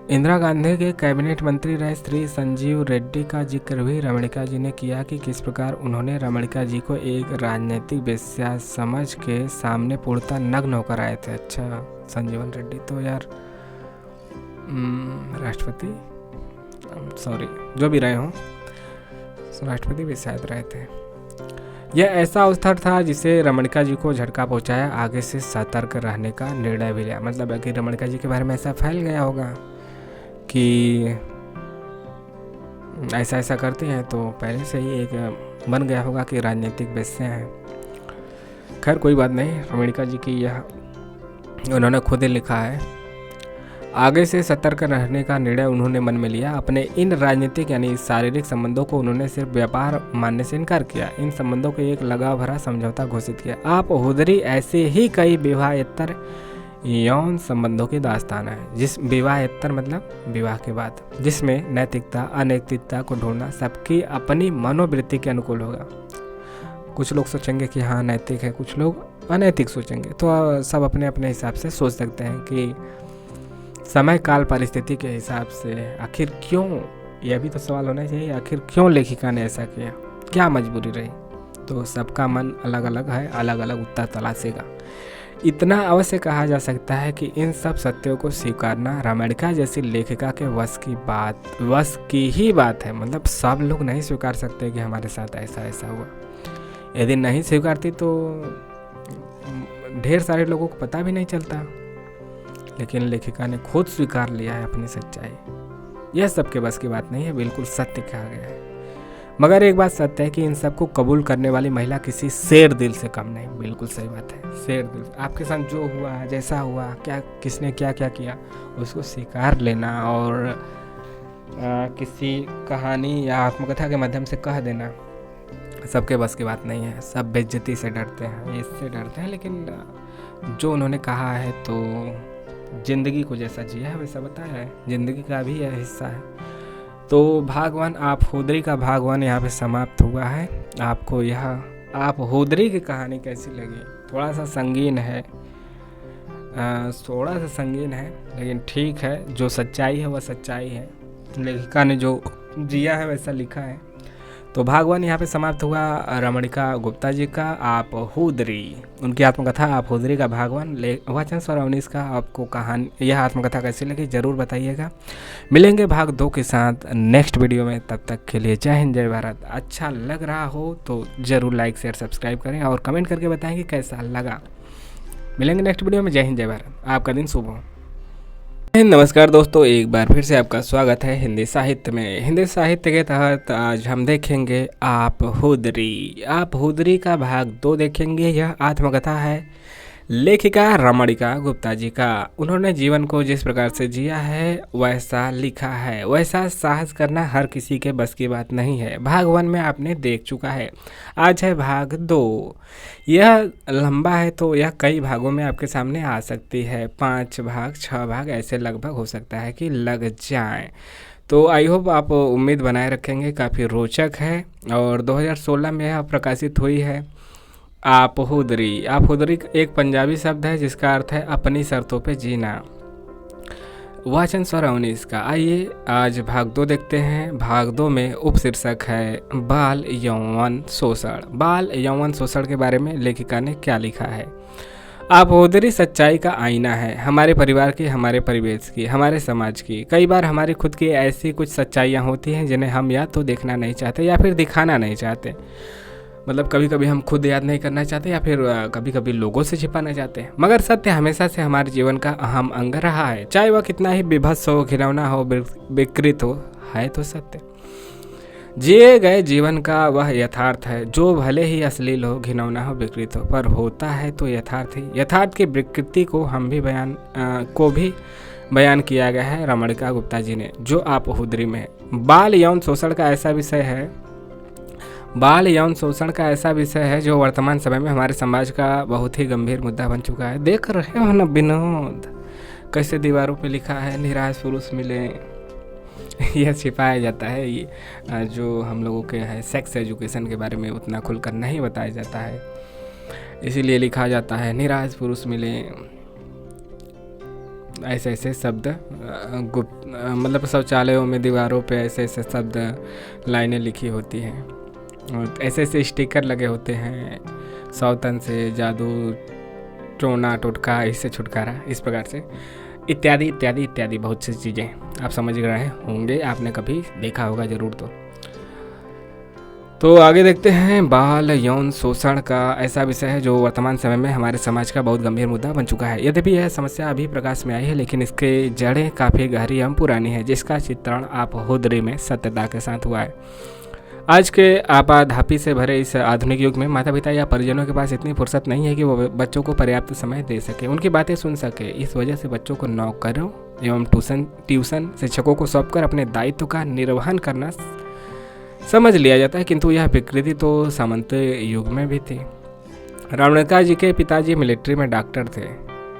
इंदिरा गांधी के कैबिनेट मंत्री रहे श्री संजीव रेड्डी का जिक्र भी रमणिका जी ने किया कि किस प्रकार उन्होंने रमणिका जी को एक राजनीतिक वेश्या समझ के सामने पूर्णतः नग्न होकर आए थे। अच्छा, संजीवन रेड्डी तो यार राष्ट्रपति, सॉरी जो भी रहे हों, राष्ट्रपति भी शायद रहे थे। यह ऐसा अवसर था जिसे रमणिका जी को झटका पहुंचाया, आगे से सतर्क रहने का निर्णय भी लिया। मतलब है कि रमणिका जी के बारे में ऐसा फैल गया होगा कि ऐसा करते हैं, तो पहले से ही एक बन गया होगा कि राजनीतिक वेश्या हैं। खैर कोई बात नहीं, रमणिका जी की यह उन्होंने खुद ही लिखा है। आगे से सतर्क रहने का निर्णय उन्होंने मन में लिया। अपने इन राजनीतिक यानी शारीरिक संबंधों को उन्होंने सिर्फ व्यापार मानने से इनकार किया। इन संबंधों को एक लगाव भरा समझौता घोषित किया। आप हुदरी ऐसे ही कई विवाहेतर यौन संबंधों की दास्तान है, जिस विवाहेतर मतलब विवाह के बाद, जिसमें नैतिकता अनैतिकता को ढूंढना सबकी अपनी मनोवृत्ति के अनुकूल होगा। कुछ लोग सोचेंगे कि हाँ नैतिक है, कुछ लोग अनैतिक सोचेंगे, तो सब अपने अपने हिसाब से सोच सकते हैं कि समय काल परिस्थिति के हिसाब से आखिर क्यों, यह भी तो सवाल होना चाहिए, आखिर क्यों लेखिका ने ऐसा किया, क्या मजबूरी रही। तो सबका मन अलग अलग है, अलग अलग उत्तर तलाशेगा। इतना अवश्य कहा जा सकता है कि इन सब सत्यों को स्वीकारना रमणिका जैसी लेखिका के वश की ही बात है। मतलब सब लोग नहीं स्वीकार सकते कि हमारे साथ ऐसा ऐसा हुआ। यदि नहीं स्वीकारती तो ढेर सारे लोगों को पता भी नहीं चलता, लेकिन लेखिका ने खुद स्वीकार लिया है अपनी सच्चाई। यह सबके बस की बात नहीं है, बिल्कुल सत्य कहा गया है। मगर एक बात सत्य है कि इन सबको कबूल करने वाली महिला किसी शेर दिल से कम नहीं। बिल्कुल सही बात है, शेर दिल। आपके साथ जो हुआ, जैसा हुआ, क्या किसने क्या क्या किया, उसको स्वीकार लेना और किसी कहानी या आत्मकथा के माध्यम से कह देना सबके बस की बात नहीं है। सब बेइज्जती से डरते हैं, इससे डरते हैं, लेकिन जो उन्होंने कहा है तो जिंदगी को जैसा जिया है वैसा बताया है, जिंदगी का भी यह हिस्सा है। तो भागवान आप हुदरी का भागवान यहाँ पे समाप्त हुआ है। आपको यह आप हुदरी की कहानी कैसी लगी? थोड़ा सा संगीन है, लेकिन ठीक है, जो सच्चाई है वह सच्चाई है। लेखिका ने जो जिया है वैसा लिखा है। तो भागवान यहाँ पे समाप्त हुआ रमणिका गुप्ता जी का आप हुदरी, उनकी आत्मकथा आप हुदरी का भागवान। वाचन स्वर अवनीश का आपको कहानी, यह आत्मकथा कैसी लगी जरूर बताइएगा। मिलेंगे भाग 2 के साथ नेक्स्ट वीडियो में। तब तक के लिए जय हिंद जय भारत। अच्छा लग रहा हो तो ज़रूर लाइक शेयर सब्सक्राइब करें और कमेंट करके बताएं कि कैसा लगा। मिलेंगे नेक्स्ट वीडियो में। जय हिंद जय भारत। आपका दिन शुभ हो। नमस्कार दोस्तों, एक बार फिर से आपका स्वागत है हिंदी साहित्य में। हिंदी साहित्य के तहत आज हम देखेंगे आप हुदरी का भाग 2 देखेंगे। यह आत्मकथा है लेखिका रमणिका गुप्ता जी का। उन्होंने जीवन को जिस प्रकार से जिया है वैसा लिखा है। वैसा साहस करना हर किसी के बस की बात नहीं है। भाग 1 में आपने देख चुका है, आज है भाग 2। यह लंबा है तो यह कई भागों में आपके सामने आ सकती है। 5 भाग 6 भाग ऐसे लगभग हो सकता है कि लग जाएं। तो आई होप आप उम्मीद बनाए रखेंगे, काफ़ी रोचक है। और 2016 में यह प्रकाशित हुई है। आप हुदरी एक पंजाबी शब्द है जिसका अर्थ है अपनी शर्तों पे जीना। वाचन स्वर अवनीश का। आइए आज भाग 2 देखते हैं। भाग 2 में उपशीर्षक है बाल यौवन शोषण। बाल यौवन शोषण के बारे में लेखिका ने क्या लिखा है? आप हुदरी सच्चाई का आईना है, हमारे परिवार की, हमारे परिवेश की, हमारे समाज की। कई बार हमारी खुद की ऐसी कुछ सच्चाइयाँ होती हैं जिन्हें हम या तो देखना नहीं चाहते या फिर दिखाना नहीं चाहते। मतलब कभी कभी हम खुद याद नहीं करना चाहते या फिर कभी कभी लोगों से छिपाना चाहते हैं। मगर सत्य हमेशा से हमारे जीवन का अहम अंग रहा है, चाहे वह कितना ही विभत्स हो, घिनौना हो, विकृत हो, है तो सत्य। जिए गए जीवन का वह यथार्थ है जो भले ही अश्लील हो, घिनौना हो, विकृत हो, पर होता है तो यथार्थ ही। यथार्थ की विकृति को भी बयान किया गया है रमणिका गुप्ता जी ने, जो आप हुदरी में है। बाल यौन शोषण का ऐसा विषय है जो वर्तमान समय में हमारे समाज का बहुत ही गंभीर मुद्दा बन चुका है। देख रहे हो ना विनोद, कैसे दीवारों पे लिखा है निराश पुरुष मिले। यह छिपाया जाता है, ये जो हम लोगों के है सेक्स एजुकेशन के बारे में उतना खुलकर नहीं बताया जाता है, इसीलिए लिखा जाता है निराश पुरुष मिले। ऐसे ऐसे शब्द मतलब शौचालयों में दीवारों पे ऐसे ऐसे शब्द लाइनें लिखी होती हैं और ऐसे ऐसे स्टिकर लगे होते हैं, सौतन से जादू, टोना टोटका, इससे छुटकारा, इस प्रकार से इत्यादि इत्यादि इत्यादि बहुत सी चीज़ें आप समझ रहे होंगे, आपने कभी देखा होगा ज़रूर। तो आगे देखते हैं। बाल यौन शोषण का ऐसा विषय है जो वर्तमान समय में हमारे समाज का बहुत गंभीर मुद्दा बन चुका है। यद्यपि यह समस्या अभी प्रकाश में आई है, लेकिन इसके जड़ें काफ़ी गहरी एवं पुरानी है, जिसका चित्रण आप हुदरी में सत्यता के साथ हुआ है। आज के आपाधापी से भरे इस आधुनिक युग में माता पिता या परिजनों के पास इतनी फुर्सत नहीं है कि वो बच्चों को पर्याप्त समय दे सके, उनकी बातें सुन सके। इस वजह से बच्चों को नौकरों एवं ट्यूशन शिक्षकों को सौंपकर अपने दायित्व का निर्वहन करना समझ लिया जाता है, किंतु यह विकृति तो सामंत युग में भी थी। रमणिका जी के पिताजी मिलिट्री में डॉक्टर थे।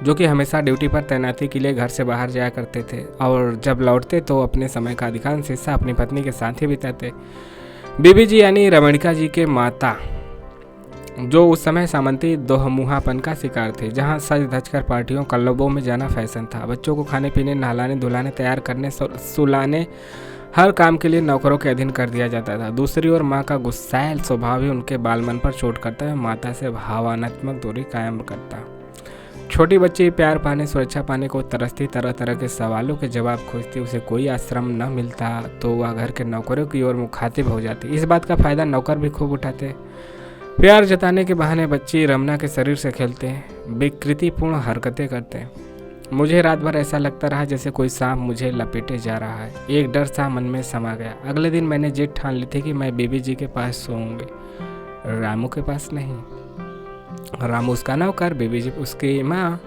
जो कि हमेशा ड्यूटी पर तैनाती के लिए घर से बाहर जाया करते थे और जब लौटते तो अपने समय का अधिकांश हिस्सा अपनी पत्नी के साथ ही बिताते। बीबी जी यानी रमणिका जी के माता, जो उस समय सामंती दोहमुहापन का शिकार थे, जहां सज धज कर पार्टियों क्लबों में जाना फैशन था। बच्चों को खाने पीने, नहलाने धुलाने, तैयार करने, सुलाने, हर काम के लिए नौकरों के अधीन कर दिया जाता था। दूसरी ओर माँ का गुस्सैल स्वभाव ही उनके बालमन पर चोट करता है, माता से भावनात्मक दूरी कायम करता। छोटी बच्ची प्यार पाने, सुरक्षा पाने को तरसती, तरह तरह के सवालों के जवाब खोजती। उसे कोई आश्रम न मिलता तो वह घर के नौकरों की ओर मुखातिब हो जाती। इस बात का फायदा नौकर भी खूब उठाते। प्यार जताने के बहाने बच्ची रमना के शरीर से खेलते, विकृतिपूर्ण हरकतें करते। मुझे रात भर ऐसा लगता रहा जैसे कोई सांप मुझे लपेटे जा रहा है। एक डर सा मन में समा गया। अगले दिन मैंने जिद ठान ली थी कि मैं बीबी जी के पास सोऊंगी, रामू के पास नहीं। रामू उसका नौकर, बीबी जी उसकी माँ।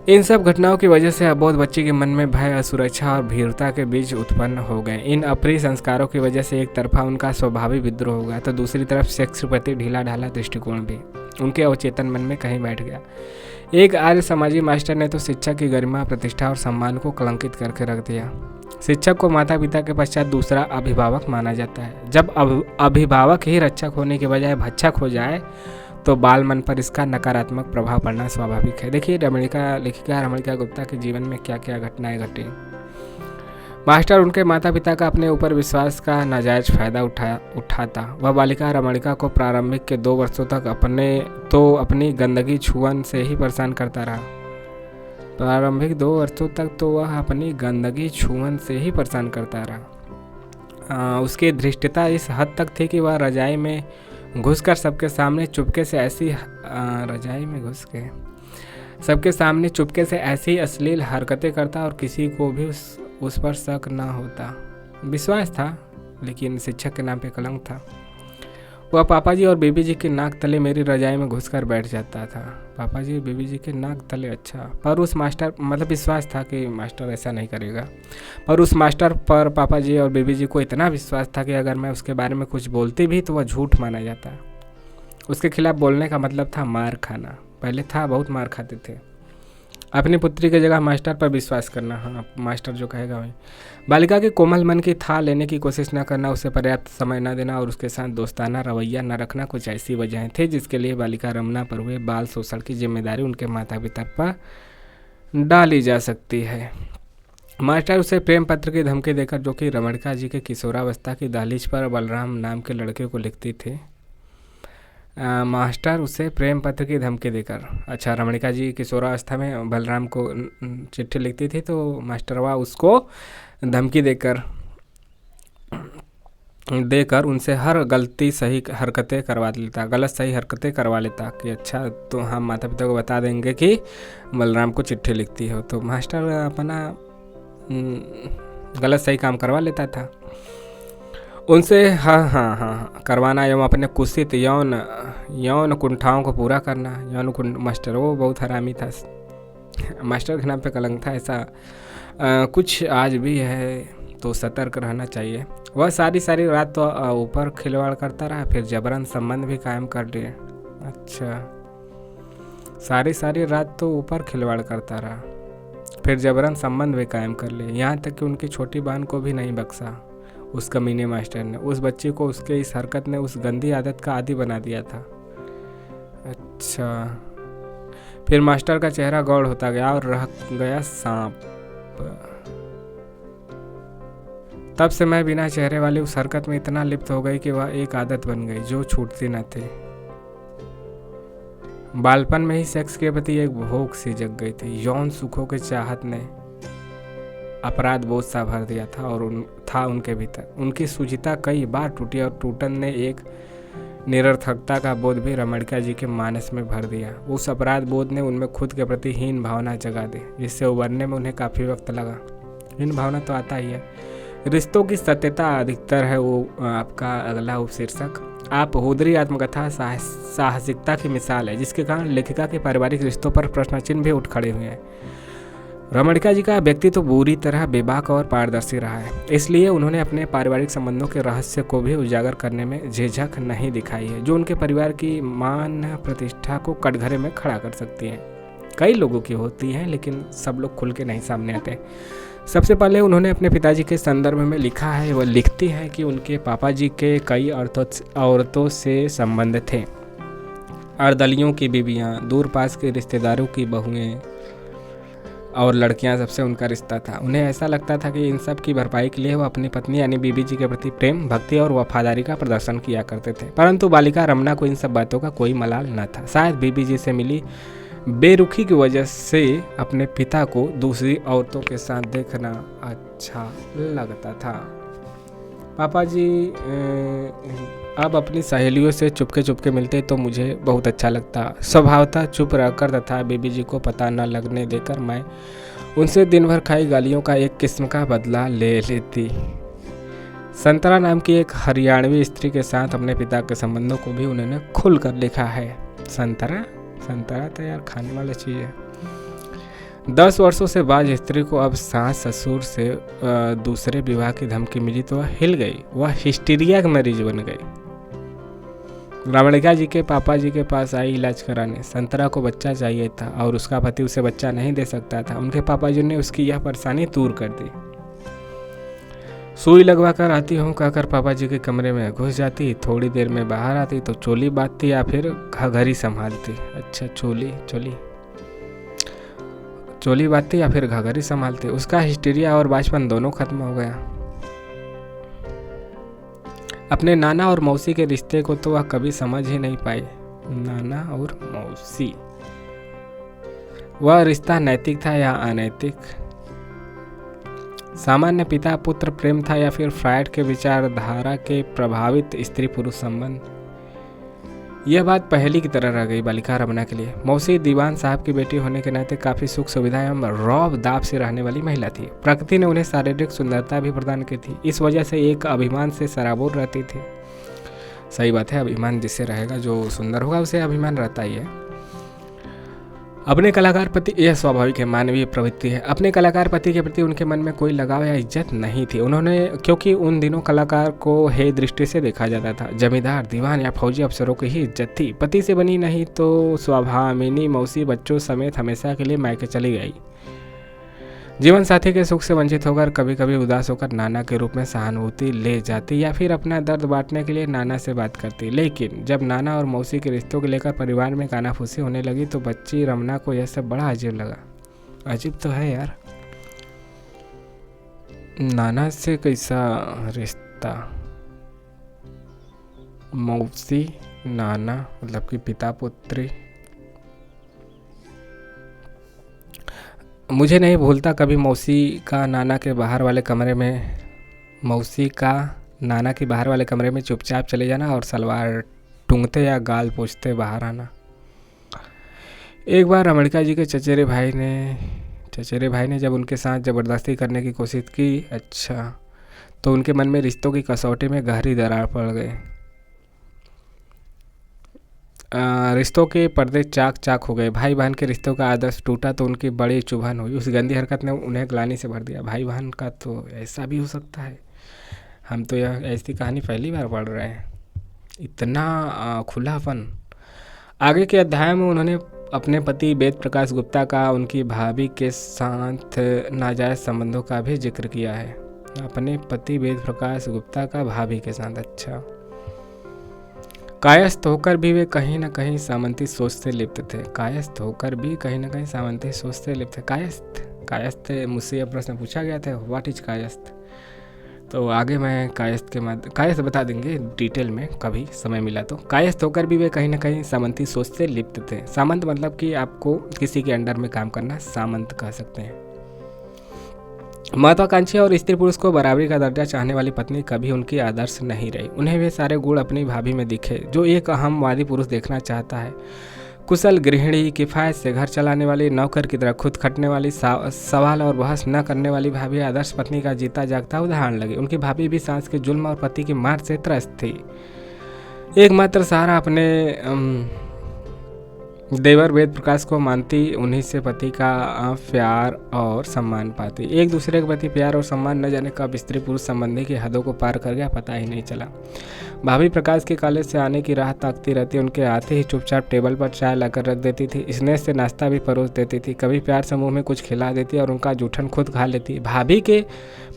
इन सब घटनाओं की वजह से अबोध बच्ची के मन में भय, असुरक्षा और भीरुता के बीज उत्पन्न हो गए। इन अप्रिय संस्कारों की वजह से एक तरफा उनका स्वाभाविक विद्रोह हो गया तो दूसरी तरफ सेक्स के प्रति ढीला ढाला दृष्टिकोण भी उनके अवचेतन मन में कहीं बैठ गया। एक आर्य समाजी मास्टर ने तो शिक्षा की गरिमा, प्रतिष्ठा और सम्मान को कलंकित करके रख दिया। शिक्षक को माता पिता के पश्चात दूसरा अभिभावक माना जाता है। जब अभिभावक ही रक्षक होने के बजाय भक्षक हो जाए तो बाल मन पर इसका नकारात्मक प्रभाव पड़ना स्वाभाविक है। देखिए लेखिका रमणिका गुप्ता के जीवन में क्या क्या घटनाएं घटी। मास्टर उनके माता पिता का अपने ऊपर विश्वास का नाजायज फायदा उठाता। वह बालिका रमणिका को प्रारंभिक के 2 वर्षों तक अपनी गंदगी छुअन से ही परेशान करता रहा। प्रारंभिक 2 वर्षों तक तो वह अपनी गंदगी छुअन से ही परेशान करता रहा। उसकी धृष्टता इस हद तक थी कि वह रजाई में घुसकर सबके सामने चुपके से ऐसी अश्लील हरकतें करता और किसी को भी उस पर शक ना होता। विश्वास था लेकिन शिक्षक के नाम पे कलंक था। वह पापा जी और बीबी जी के नाक तले मेरी रजाई में घुसकर बैठ जाता था। पापा जी और बीबी जी के नाक तले, अच्छा। पर उस मास्टर विश्वास था कि मास्टर ऐसा नहीं करेगा। पर उस मास्टर पर पापा जी और बीबी जी को इतना विश्वास था कि अगर मैं उसके बारे में कुछ बोलती भी तो वह झूठ माना जाता। उसके खिलाफ बोलने का मतलब था मार खाना। पहले था, बहुत मार खाते थे। अपनी पुत्री की जगह मास्टर पर विश्वास करना, हाँ मास्टर जो कहेगा वही। बालिका के कोमल मन की था लेने की कोशिश न करना, उसे पर्याप्त समय न देना और उसके साथ दोस्ताना रवैया न रखना कुछ ऐसी वजहें थी जिसके लिए बालिका रमना पर हुए बाल शोषण की जिम्मेदारी उनके माता पिता पर डाली जा सकती है। मास्टर उसे प्रेम पत्र की धमकी देकर, जो कि रमणिका जी के किशोरावस्था की दहलीज पर बलराम नाम के लड़के को लिखती थी। मास्टर उसे प्रेम पत्र की धमकी देकर, अच्छा, रमणिका जी किशोरावस्था में बलराम को चिट्ठी लिखती थी तो मास्टरवा उसको धमकी देकर उनसे हर गलत सही हरकतें करवा लेता कि अच्छा तो हम माता पिता को बता देंगे कि बलराम को चिट्ठी लिखती हो। तो मास्टर अपना गलत सही काम करवा लेता था उनसे। हाँ करवाना एवं अपने कुत्सित यौन कुंठाओं को पूरा करना। मास्टर वो बहुत हरामी था। मास्टर के नाम पे कलंक था। ऐसा कुछ आज भी है तो सतर्क रहना चाहिए। वह सारी रात तो ऊपर खिलवाड़ करता रहा, फिर जबरन संबंध भी कायम कर लिए। अच्छा, सारी रात तो ऊपर खिलवाड़ करता रहा, फिर जबरन संबंध भी कायम कर लिए, यहाँ तक कि उनकी छोटी बहन को भी नहीं बख्शा। उस कमीने मास्टर ने उस बच्चे को उसके इस हरकत ने उस गंदी आदत का आदी बना दिया था। अच्छा, फिर मास्टर का चेहरा गौड़ होता गया और रह गया सांप। तब से मैं बिना चेहरे वाली उस हरकत में इतना लिप्त हो गई कि वह एक आदत बन गई जो छूटती न थी। बालपन में ही सेक्स के प्रति एक भूख सी जग गई थी। यौन सुखों के चाहत ने अपराध बोझ सा भर दिया था और था उनके भीतर। उनकी सुचिता कई बार टूटी और टूटन ने एक निरर्थकता का बोध भी रमणिका जी के मानस में भर दिया। उस अपराध बोध ने उनमें खुद के प्रति हीन भावना जगा दी, जिससे उबरने में उन्हें काफ़ी वक्त लगा। हीन भावना तो आता ही है। रिश्तों की सत्यता अधिकतर है वो आपका अगला उपशीर्षक। आप हुदरी आत्मकथा साहसिकता की मिसाल है, जिसके कारण लेखिका के पारिवारिक रिश्तों पर प्रश्न चिन्ह भी उठ खड़े हुए हैं। रमणिका जी का व्यक्तित्व बुरी तरह बेबाक और पारदर्शी रहा है, इसलिए उन्होंने अपने पारिवारिक संबंधों के रहस्य को भी उजागर करने में झिझक नहीं दिखाई है, जो उनके परिवार की मान प्रतिष्ठा को कटघरे में खड़ा कर सकती है। कई लोगों की होती हैं, लेकिन सब लोग खुल के नहीं सामने आते। सबसे पहले उन्होंने अपने पिताजी के संदर्भ में लिखा है, वह लिखती हैं कि उनके पापा जी के कई औरतों से संबंध थे। अर्दलियों की बीवियाँ, दूर पास के रिश्तेदारों की बहुएं और लड़कियां, सबसे उनका रिश्ता था। उन्हें ऐसा लगता था कि इन सब की भरपाई के लिए वह अपनी पत्नी यानी बीबी जी के प्रति प्रेम, भक्ति और वफादारी का प्रदर्शन किया करते थे। परंतु बालिका रमना को इन सब बातों का कोई मलाल न था। शायद बीबी जी से मिली बेरुखी की वजह से अपने पिता को दूसरी औरतों के साथ देखना अच्छा लगता था। पापा जी अब अपनी सहेलियों से चुपके मिलते तो मुझे बहुत अच्छा लगता। स्वभावतः चुप रहकर तथा बीबी जी को पता न लगने देकर मैं उनसे दिन भर खाई गालियों का एक किस्म का बदला ले लेती। संतरा नाम की एक हरियाणवी स्त्री के साथ अपने पिता के संबंधों को भी उन्होंने खुल कर लिखा है। संतरा तो यार खाने वाली चीज़ है। 10 वर्षों से बाद स्त्री को अब सास ससुर से दूसरे विवाह की धमकी मिली तो वह हिल गई। वह हिस्टीरिया का मरीज बन गई। रमणिका जी के पापा जी के पास आई इलाज कराने। संतरा को बच्चा चाहिए था और उसका पति उसे बच्चा नहीं दे सकता था। उनके पापा जी ने उसकी यह परेशानी दूर कर दी। सुई लगवा कर आती हूँ कहकर पापा जी के कमरे में घुस जाती। थोड़ी देर में बाहर आती तो चोली बांधती या फिर घघरी संभालती। अच्छा, चोली बांधती या फिर घघरी संभालती। उसका हिस्टीरिया और बचपन दोनों खत्म हो गया। अपने नाना और मौसी के रिश्ते को तो वह कभी समझ ही नहीं पाई। नाना और मौसी, वह रिश्ता नैतिक था या अनैतिक? सामान्य पिता पुत्र प्रेम था या फिर फ्रायड के विचारधारा के प्रभावित स्त्री पुरुष संबंध? यह बात पहली की तरह रह गई बालिका रमना के लिए। मौसी दीवान साहब की बेटी होने के नाते काफ़ी सुख सुविधाएं एवं रौब दाब से रहने वाली महिला थी। प्रकृति ने उन्हें शारीरिक सुंदरता भी प्रदान की थी। इस वजह से एक अभिमान से सराबोर रहती थी। सही बात है, अभिमान जिससे रहेगा, जो सुंदर होगा उसे अभिमान रहता ही है। अपने कलाकार पति, यह स्वाभाविक है, मानवीय प्रवृत्ति है। अपने कलाकार पति के प्रति उनके मन में कोई लगाव या इज्जत नहीं थी। उन्होंने, क्योंकि उन दिनों कलाकार को हे दृष्टि से देखा जाता था। जमींदार, दीवान या फौजी अफसरों की ही इज्जत थी। पति से बनी नहीं तो स्वाभामिनी मौसी बच्चों समेत हमेशा के लिए मायके चली गई। जीवन साथी के सुख से वंचित होकर कभी कभी उदास होकर नाना के रूप में सहानुभूति ले जाती या फिर अपना दर्द बांटने के लिए नाना से बात करती। लेकिन जब नाना और मौसी के रिश्तों को लेकर परिवार में कानाफूसी होने लगी तो बच्ची रमना को यह सब बड़ा अजीब लगा। अजीब तो है यार, नाना से कैसा रिश्ता? मौसी नाना मतलब कि पिता पुत्री। मुझे नहीं भूलता कभी मौसी का नाना के बाहर वाले कमरे में चुपचाप चले जाना और सलवार टूंगते या गाल पोंछते बाहर आना। एक बार रमणिका जी के चचेरे भाई ने जब उनके साथ ज़बरदस्ती करने की कोशिश की, अच्छा, तो उनके मन में रिश्तों की कसौटी में गहरी दरार पड़ गई। रिश्तों के पर्दे चाक हो गए। भाई बहन के रिश्तों का आदर्श टूटा तो उनकी बड़ी चुभन हुई। उस गंदी हरकत ने उन्हें ग्लानि से भर दिया। भाई बहन का तो ऐसा भी हो सकता है? हम तो यह ऐसी कहानी पहली बार पढ़ रहे हैं। इतना खुलापन। आगे के अध्याय में उन्होंने अपने पति वेद प्रकाश गुप्ता का उनकी भाभी के साथ नाजायज संबंधों का भी जिक्र किया है। अपने पति वेद प्रकाश गुप्ता का भाभी के साथ, अच्छा। कायस्थ होकर भी वे कहीं ना कहीं सामंती सोच से लिप्त थे। कायस्थ मुझसे यह प्रश्न पूछा गया था, व्हाट इज कायस्थ? तो आगे मैं कायस्थ बता देंगे डिटेल में कभी समय मिला तो। कायस्थ होकर भी वे कहीं ना कहीं सामंती सोच से लिप्त थे। सामंत मतलब कि आपको किसी के अंडर में काम करना, सामंत कह सकते हैं। महत्वाकांक्षी और स्त्री पुरुष को बराबरी का दर्जा चाहने वाली पत्नी कभी उनकी आदर्श नहीं रही। उन्हें वे सारे गुण अपनी भाभी में दिखे जो एक अहमवादी पुरुष देखना चाहता है। कुशल गृहिणी, किफ़ायत से घर चलाने वाली, नौकर की तरह खुद खटने वाली, सवाल और बहस न करने वाली भाभी आदर्श पत्नी का जीता जागता उदाहरण लगी। उनकी भाभी भी सांस के जुल्म और पति की मार से त्रस्त थी। एकमात्र सहारा अपने देवर वेद प्रकाश को मानती, उन्हीं से पति का प्यार और सम्मान पाती। एक दूसरे के प्रति प्यार और सम्मान न जाने कब स्त्री पुरुष संबंधी की हदों को पार कर गया, पता ही नहीं चला। भाभी प्रकाश के कॉलेज से आने की राह ताकती रहती, उनके आते ही चुपचाप टेबल पर चाय लाकर रख देती थी, स्नेह से नाश्ता भी परोस देती थी, कभी प्यार समूह में कुछ खिला देती और उनका जूठन खुद खा लेती। भाभी के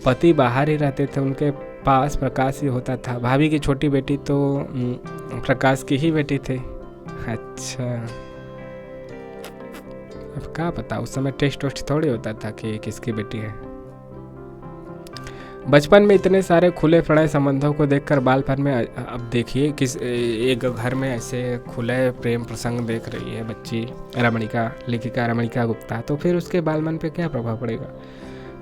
पति बाहर ही रहते थे, उनके पास प्रकाश ही होता था। भाभी की छोटी बेटी तो प्रकाश की ही बेटी थी। अच्छा, अब क्या पता, उस समय टेस्ट वेस्ट थोड़ी होता था कि किसकी बेटी है। बचपन में इतने सारे खुले प्रणय संबंधों को देखकर बालपन में अब देखिए किस एक घर में ऐसे खुले प्रेम प्रसंग देख रही है बच्ची रमणिका, लेखिका रमणिका गुप्ता, तो फिर उसके बालपन पे क्या प्रभाव पड़ेगा।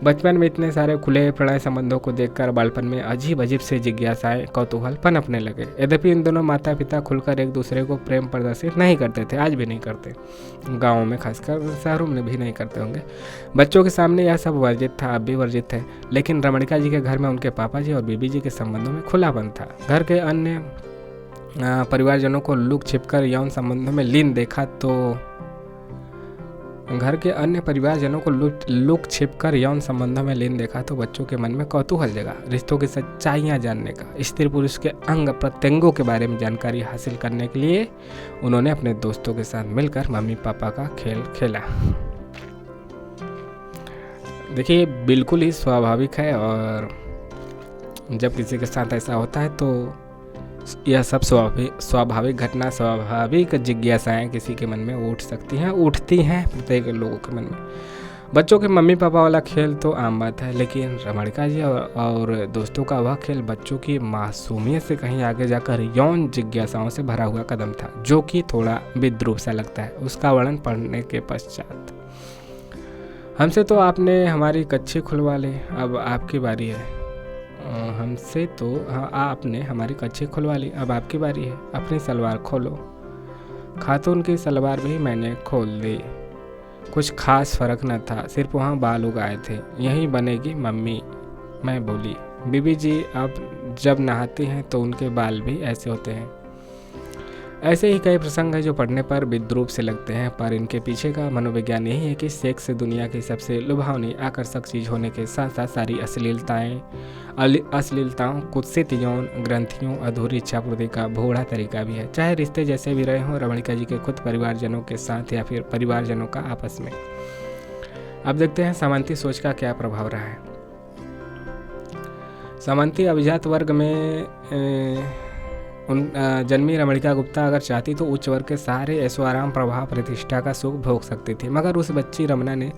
बचपन में इतने सारे खुले प्रणय संबंधों को देखकर बालपन में अजीब अजीब से जिज्ञासाएं कौतूहल पनपने लगे। यद्यपि इन दोनों माता पिता खुलकर एक दूसरे को प्रेम प्रदर्शित नहीं करते थे, आज भी नहीं करते, गाँव में खासकर, शहरों में भी नहीं करते होंगे। बच्चों के सामने यह सब वर्जित था, अब भी वर्जित है, लेकिन रमणिका जी के घर में उनके पापा जी और बीबी जी के संबंधों में खुलापन था। घर के अन्य परिवारजनों को लुक छिपकर यौन संबंधों में लीन देखा तो लुक छिपकर यौन संबंधों में लीन देखा तो बच्चों के मन में कौतूहल जगा। रिश्तों की सच्चाइयां जानने का, स्त्री पुरुष के अंग प्रत्यंगों के बारे में जानकारी हासिल करने के लिए उन्होंने अपने दोस्तों के साथ मिलकर मम्मी पापा का खेल खेला। देखिए, बिल्कुल ही स्वाभाविक है, और जब किसी के साथ ऐसा होता है तो यह सब स्वाभाविक घटना, स्वाभाविक जिज्ञासाएं किसी के मन में उठती हैं प्रत्येक लोगों के मन में। बच्चों के मम्मी पापा वाला खेल तो आम बात है, लेकिन रमणिका जी और दोस्तों का वह खेल बच्चों की मासूमियत से कहीं आगे जाकर यौन जिज्ञासाओं से भरा हुआ कदम था, जो कि थोड़ा विद्रूप सा लगता है। उसका वर्णन पढ़ने के पश्चात, हमसे तो आपने हमारी कच्ची खुलवा ली, अब आपकी बारी है। हमसे तो आपने हमारी कच्ची खुलवा ली, अब आपकी बारी है। अपनी सलवार खोलो। खातून की सलवार भी मैंने खोल दी। कुछ खास फर्क न था, सिर्फ वहाँ बाल उगाए थे। यही बनेगी मम्मी, मैं बोली। बीबी जी अब जब नहाती हैं तो उनके बाल भी ऐसे होते हैं। ऐसे ही कई प्रसंग हैं जो पढ़ने पर विद्रूप से लगते हैं, पर इनके पीछे का मनोविज्ञान यही है कि सेक्स दुनिया की सबसे लुभावनी आकर्षक चीज होने के साथ साथ सारी अश्लीलताओं, कुत्सित यौन ग्रंथियों, अधूरी इच्छापूर्ति का भोड़ा तरीका भी है। चाहे रिश्ते जैसे भी रहे हों, रमणिका जी के खुद परिवारजनों के साथ या फिर परिवारजनों का आपस में। अब देखते हैं सामंती सोच का क्या प्रभाव रहा है। सामंती अभिजात वर्ग में जन्मी रमणिका गुप्ता अगर चाहती तो उच्च वर्ग के सारे ऐशो आराम, प्रभाव, प्रतिष्ठा का सुख भोग सकती थी, मगर उस बच्ची रमना ने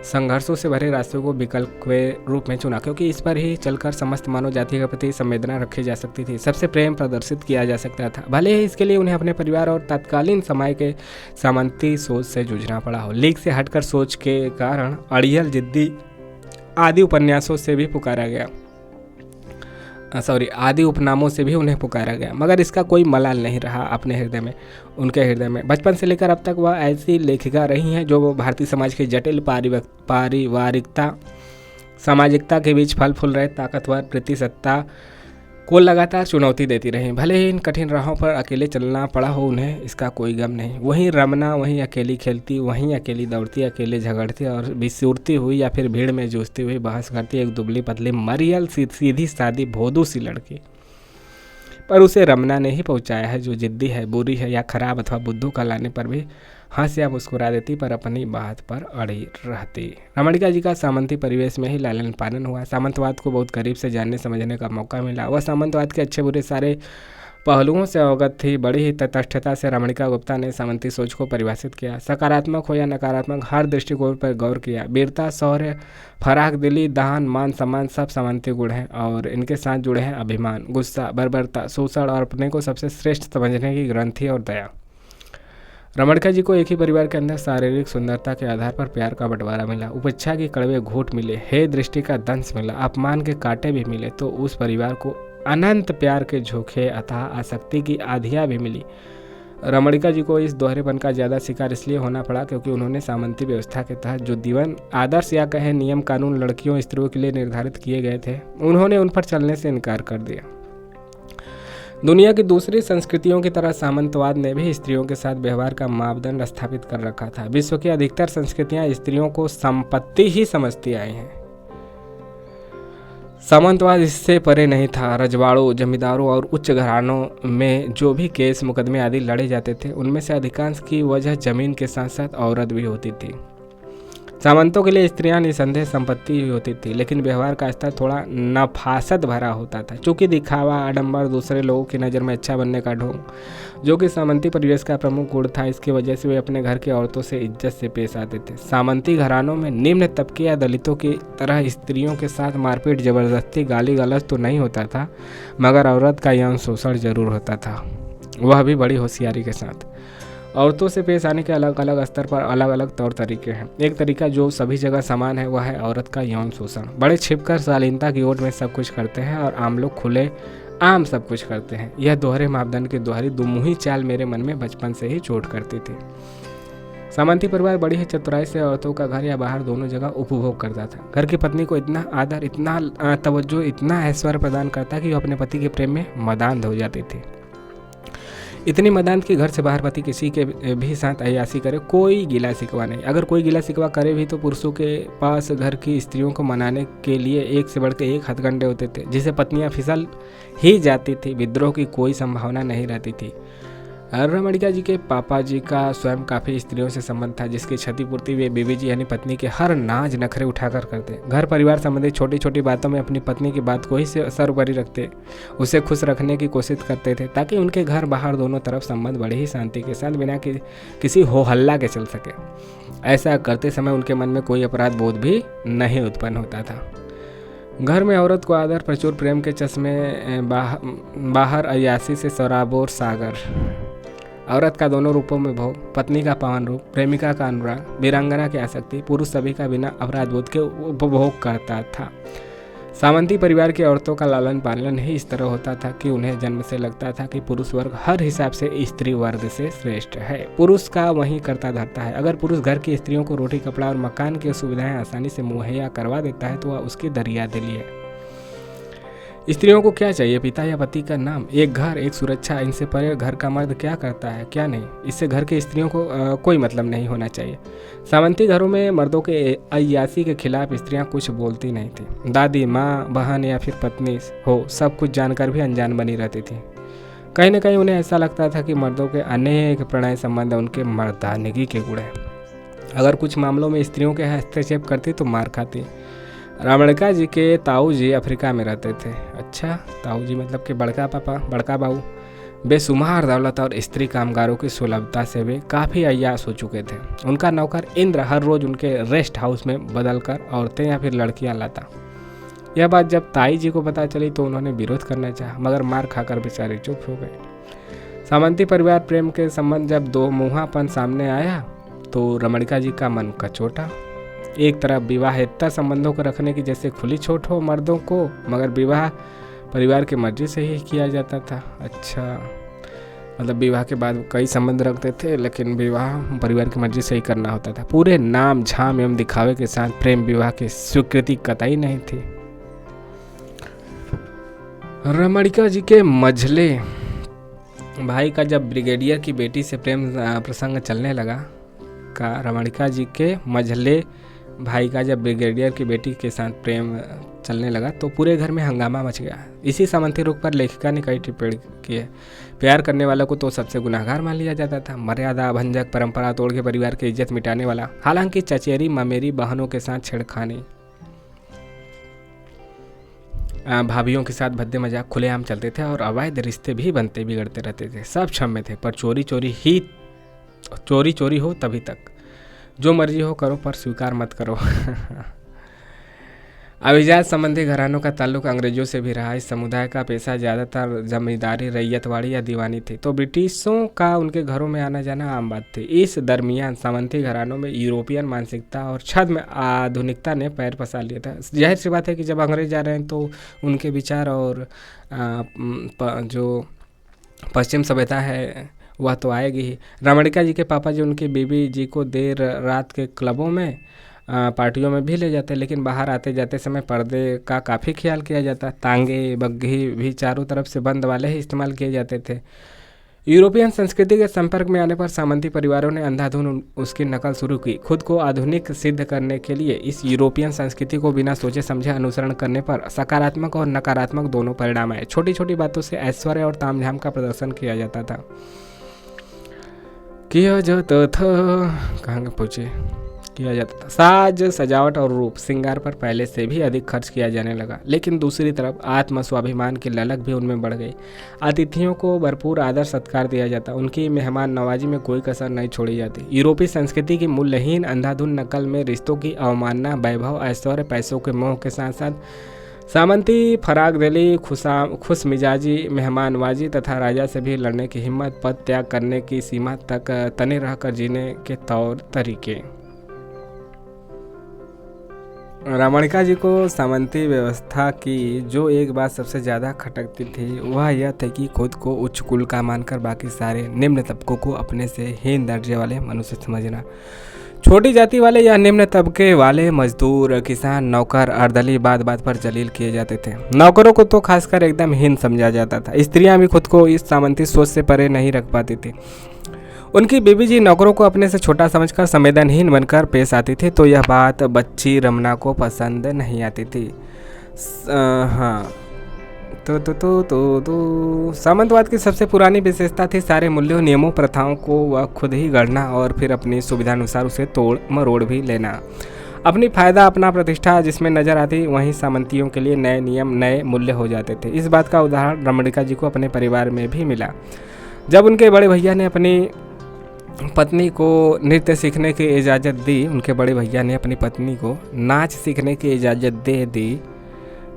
संघर्षों से भरे रास्तों को विकल्प के रूप में चुना, क्योंकि इस पर ही चलकर समस्त मानव जाति के प्रति संवेदना रखी जा सकती थी, सबसे प्रेम प्रदर्शित किया जा सकता था, भले ही इसके लिए उन्हें अपने परिवार और तत्कालीन समय के सामंती सोच से जूझना पड़ा हो। लीक से हटकर सोच के कारण अड़ियल, जिद्दी आदि उपन्यासों से भी पुकारा गया, आदि उपनामों से भी उन्हें पुकारा गया, मगर इसका कोई मलाल नहीं रहा अपने हृदय में, उनके हृदय में। बचपन से लेकर अब तक वह ऐसी लेखिका रही हैं जो भारतीय समाज की जटिल पारिवारिकता, सामाजिकता के बीच फल फूल रहे ताकतवर प्रतिसत्ता को लगातार चुनौती देती रही। भले ही इन कठिन राहों पर अकेले चलना पड़ा हो उन्हें, इसका कोई गम नहीं। वहीं रमना वहीं अकेली खेलती, वहीं अकेली दौड़ती, अकेले झगड़ती और बिसूरती हुई या फिर भीड़ में जूझती हुई बहस करती एक दुबली पतली मरियल सीधी सादी भोदू सी लड़की। पर उसे रमना ने ही पहुंचाया है, जो जिद्दी है, बुरी है या खराब अथवा बुद्धू का लाने पर भी हंस या मुस्कुरा देती, पर अपनी बात पर अड़ी रहती। रमणिका जी का सामंती परिवेश में ही लालन पालन हुआ। सामंतवाद को बहुत करीब से जानने समझने का मौका मिला। वह सामंतवाद के अच्छे बुरे सारे पहलुओं से अवगत थी। बड़ी ही तटस्थता से रमणिका गुप्ता ने सामंती सोच को परिभाषित किया। सकारात्मक हो या नकारात्मक, हर दृष्टिकोण पर गौर किया। वीरता, शौर्य, फराख दिली, दान, मान सम्मान सब सामंती गुण हैं, और इनके साथ जुड़े हैं अभिमान, गुस्सा, बर्बरता, शोषण और अपने को सबसे श्रेष्ठ समझने की ग्रंथि और दया। रमणिका जी को एक ही परिवार के अंदर शारीरिक सुंदरता के आधार पर प्यार का बंटवारा मिला, उपेक्षा के कड़वे घूंट मिले, हे दृष्टि का दंश मिला, अपमान के कांटे भी मिले, तो उस परिवार को अनंत प्यार के झोंके अथाह आसक्ति की आधियाँ भी मिली। रमणिका जी को इस दोहरेपन का ज़्यादा शिकार इसलिए होना पड़ा क्योंकि उन्होंने सामंती व्यवस्था के तहत जो जीवन आदर्श या कहे नियम कानून लड़कियों स्त्रियों के लिए निर्धारित किए गए थे, उन्होंने उन पर चलने से इनकार कर दिया। दुनिया की दूसरी संस्कृतियों की तरह सामंतवाद ने भी स्त्रियों के साथ व्यवहार का मापदंड स्थापित कर रखा था। विश्व की अधिकतर संस्कृतियां स्त्रियों को संपत्ति ही समझती आई हैं। सामंतवाद इससे परे नहीं था। रजवाड़ों, जमींदारों और उच्च घरानों में जो भी केस, मुकदमे आदि लड़े जाते थे, उनमें से अधिकांश की वजह जमीन के साथ साथ औरत भी होती थी। सामंतों के लिए स्त्रियां निसंदेह संपत्ति ही होती थी, लेकिन व्यवहार का स्तर थोड़ा नफासत भरा होता था। चूंकि दिखावा, आडंबर, दूसरे लोगों की नज़र में अच्छा बनने का ढोंग, जो कि सामंती परिवेश का प्रमुख गुण था, इसकी वजह से वे अपने घर की औरतों से इज्जत से पेश आते थे। सामंती घरानों में निम्न तबके या दलितों की तरह स्त्रियों के साथ मारपीट, जबरदस्ती, गाली गलौज तो नहीं होता था, मगर औरत का यौन शोषण जरूर होता था, वह भी बड़ी होशियारी के साथ। औरतों से पेश आने के अलग अलग स्तर पर अलग अलग तौर तरीके हैं। एक तरीका जो सभी जगह समान है, वह है औरत का यौन शोषण। बड़े छिपकर शालीनता की ओट में सब कुछ करते हैं और आम लोग खुले आम सब कुछ करते हैं। यह दोहरे मापदंड की दोहरी दुमुही चाल मेरे मन में बचपन से ही चोट करती थी। सामंती परिवार बड़ी ही चतुराई से औरतों का घर या बाहर दोनों जगह उपभोग करता था। घर की पत्नी को इतना आदर, इतना तवज्जो, इतना ऐश्वर्य प्रदान करता कि वह अपने पति के प्रेम में मदान हो जाती थी। इतनी मदान कि घर से बाहर पति किसी के भी साथ अय्यासी करे, कोई गिला शिकवा नहीं। अगर कोई गिला शिकवा करे भी तो पुरुषों के पास घर की स्त्रियों को मनाने के लिए एक से बढ़ के एक हथकंडे होते थे, जिसे पत्नियां फिसल ही जाती थी। विद्रोह की कोई संभावना नहीं रहती थी। रमणिका जी के पापा जी का स्वयं काफ़ी स्त्रियों से संबंध था, जिसकी क्षतिपूर्ति वे बीवी जी यानी पत्नी के हर नाज नखरे उठाकर करते। घर परिवार संबंधी छोटी छोटी बातों में अपनी पत्नी की बात को ही सर्वोपरि रखते, उसे खुश रखने की कोशिश करते थे, ताकि उनके घर बाहर दोनों तरफ संबंध बड़ी ही शांति के साथ बिना किसी हो हल्ला के चल सके। ऐसा करते समय उनके मन में कोई अपराध बोध भी नहीं उत्पन्न होता था। घर में औरत को आदर, प्रचुर प्रेम के चश्मे, बाहर अय्यासी से सराबोर सागर। औरत का दोनों रूपों में भोग, पत्नी का पावन रूप, प्रेमिका का अनुराग, वीरांगना की आसक्ति, पुरुष सभी का बिना अपराध बोध के उपभोग करता था। सामंती परिवार की औरतों का लालन पालन ही इस तरह होता था कि उन्हें जन्म से लगता था कि पुरुष वर्ग हर हिसाब से स्त्री वर्ग से श्रेष्ठ है। पुरुष का वही करता धरता है। अगर पुरुष घर की स्त्रियों को रोटी, कपड़ा और मकान की सुविधाएं आसानी से मुहैया करवा देता है तो वह उसकी दरिया दिली है। स्त्रियों को क्या चाहिए? पिता या पति का नाम, एक घर, एक सुरक्षा। इनसे परे घर का मर्द क्या करता है, क्या नहीं, इससे घर की स्त्रियों को कोई मतलब नहीं होना चाहिए। सामंती घरों में मर्दों के अय्यासी के खिलाफ स्त्रियां कुछ बोलती नहीं थी। दादी, माँ, बहन या फिर पत्नी हो, सब कुछ जानकर भी अनजान बनी रहती थी। कहीं न कहीं उन्हें ऐसा लगता था कि मर्दों के अनेक प्रणय संबंध उनके मर्दानगी के गुण हैं। अगर कुछ मामलों में स्त्रियों के हस्तक्षेप करती तो मार खाती। रमणिका जी के ताऊ जी अफ्रीका में रहते थे। अच्छा, ताऊ जी मतलब कि बड़का पापा, बड़का बाबू। बेशुमार दौलत और स्त्री कामगारों की सुलभता से वे काफ़ी अय्यास हो चुके थे। उनका नौकर इंद्र हर रोज़ उनके रेस्ट हाउस में बदलकर औरतें या फिर लड़कियां लाता। यह बात जब ताई जी को पता चली तो उन्होंने विरोध करना चाहा, मगर मार खाकर बेचारे चुप हो गए। सामंती परिवार प्रेम के संबंध जब दो मुहापन सामने आया तो रमणिका जी का मन कचोटा। एक तरफ विवाहेतर संबंधों को रखने की जैसे खुली छूट हो मर्दों को, मगर विवाह परिवार की मर्जी से ही किया जाता था। अच्छा, मतलब विवाह के बाद कई संबंध रखते थे, लेकिन विवाह परिवार की मर्जी से ही करना होता था। पूरे नाम झाम एवं दिखावे के साथ प्रेम विवाह की स्वीकृति कतई नहीं थी। रमणिका जी के मझले भाई का जब ब्रिगेडियर की बेटी से प्रेम प्रसंग चलने लगा रमणिका जी के मझले भाई का जब ब्रिगेडियर की बेटी के साथ प्रेम चलने लगा तो पूरे घर में हंगामा मच गया। इसी सामंती रुख पर लेखिका ने कई टिप्पणी की है। प्यार करने वालों को तो सबसे गुनाहगार मान लिया जाता था, मर्यादा भंजक, परंपरा तोड़ के परिवार की इज्जत मिटाने वाला। हालांकि चचेरी ममेरी बहनों के साथ छेड़खानी, भाभीियों के साथ भद्दे मजाक खुलेआम चलते थे और अवैध रिश्ते भी बनते बिगड़ते रहते थे। सब क्षम्य थे, पर चोरी चोरी हो तभी तक। जो मर्जी हो करो, पर स्वीकार मत करो। अभिजात संबंधी घरानों का ताल्लुक अंग्रेजों से भी रहा। इस समुदाय का पेशा ज़्यादातर जमींदारी, रैयतवाड़ी या दीवानी थी, तो ब्रिटिशों का उनके घरों में आना जाना आम बात थी। इस दरमियान सामंती घरानों में यूरोपियन मानसिकता और छद्म आधुनिकता ने पैर पसार लिया था। जाहिर सी बात है कि जब अंग्रेज आ रहे हैं तो उनके विचार और जो पश्चिम सभ्यता है वह तो आएगी ही। रमणिका जी के पापा जी उनकी बीबी जी को देर रात के क्लबों में पार्टियों में भी ले जाते, लेकिन बाहर आते जाते समय पर्दे का काफ़ी ख्याल किया जाता। तांगे बग्घी भी चारों तरफ से बंद वाले ही इस्तेमाल किए जाते थे। यूरोपियन संस्कृति के संपर्क में आने पर सामंती परिवारों ने अंधाधुन उसकी नकल शुरू की। खुद को आधुनिक सिद्ध करने के लिए इस यूरोपियन संस्कृति को बिना सोचे समझे अनुसरण करने पर सकारात्मक और नकारात्मक दोनों परिणाम आए। छोटी छोटी बातों से ऐश्वर्य और तामझाम का प्रदर्शन किया जाता था। किया जाता था कहाँ पूछे किया जाता था साज सजावट और रूप श्रृंगार पर पहले से भी अधिक खर्च किया जाने लगा। लेकिन दूसरी तरफ आत्म स्वाभिमान की ललक भी उनमें बढ़ गई। अतिथियों को भरपूर आदर सत्कार दिया जाता। उनकी मेहमान नवाजी में कोई कसर नहीं छोड़ी जाती। यूरोपीय संस्कृति की मूल्यहीन अंधाधुन नकल में रिश्तों की अवमानना, वैभव, ऐश्वर्य, पैसों के मोह के साथ साथ सामंती फराग दिली, खुश मिजाजी, मेहमानवाजी तथा राजा से भी लड़ने की हिम्मत, पद त्याग करने की सीमा तक तने रहकर जीने के तौर तरीके। रमणिका जी को सामंती व्यवस्था की जो एक बात सबसे ज़्यादा खटकती थी वह यह थी कि खुद को उच्च कुल का मानकर बाकी सारे निम्न तबकों को अपने से हीन दर्जे वाले मनुष्य समझना। छोटी जाति वाले या निम्न तबके वाले मजदूर, किसान, नौकर, अर्दली बात बात पर जलील किए जाते थे। नौकरों को तो खासकर एकदम हीन समझा जाता था। स्त्रियां भी खुद को इस सामंती सोच से परे नहीं रख पाती थी। उनकी बीबी जी नौकरों को अपने से छोटा समझकर संवेदनहीन बनकर पेश आती थी, तो यह बात बच्ची रमना को पसंद नहीं आती थी। हाँ तो सामंतवाद की सबसे पुरानी विशेषता थी सारे मूल्यों, नियमों, प्रथाओं को वह खुद ही गढ़ना और फिर अपनी सुविधानुसार उसे तोड़ मरोड़ भी लेना। अपनी फायदा, अपना प्रतिष्ठा जिसमें नजर आती वहीं सामंतियों के लिए नए नियम, नए मूल्य हो जाते थे। इस बात का उदाहरण रमणिका जी को अपने परिवार में भी मिला। जब उनके बड़े भैया ने अपनी पत्नी को नृत्य सीखने की इजाज़त दी, उनके बड़े भैया ने अपनी पत्नी को नाच सीखने की इजाज़त दे दी,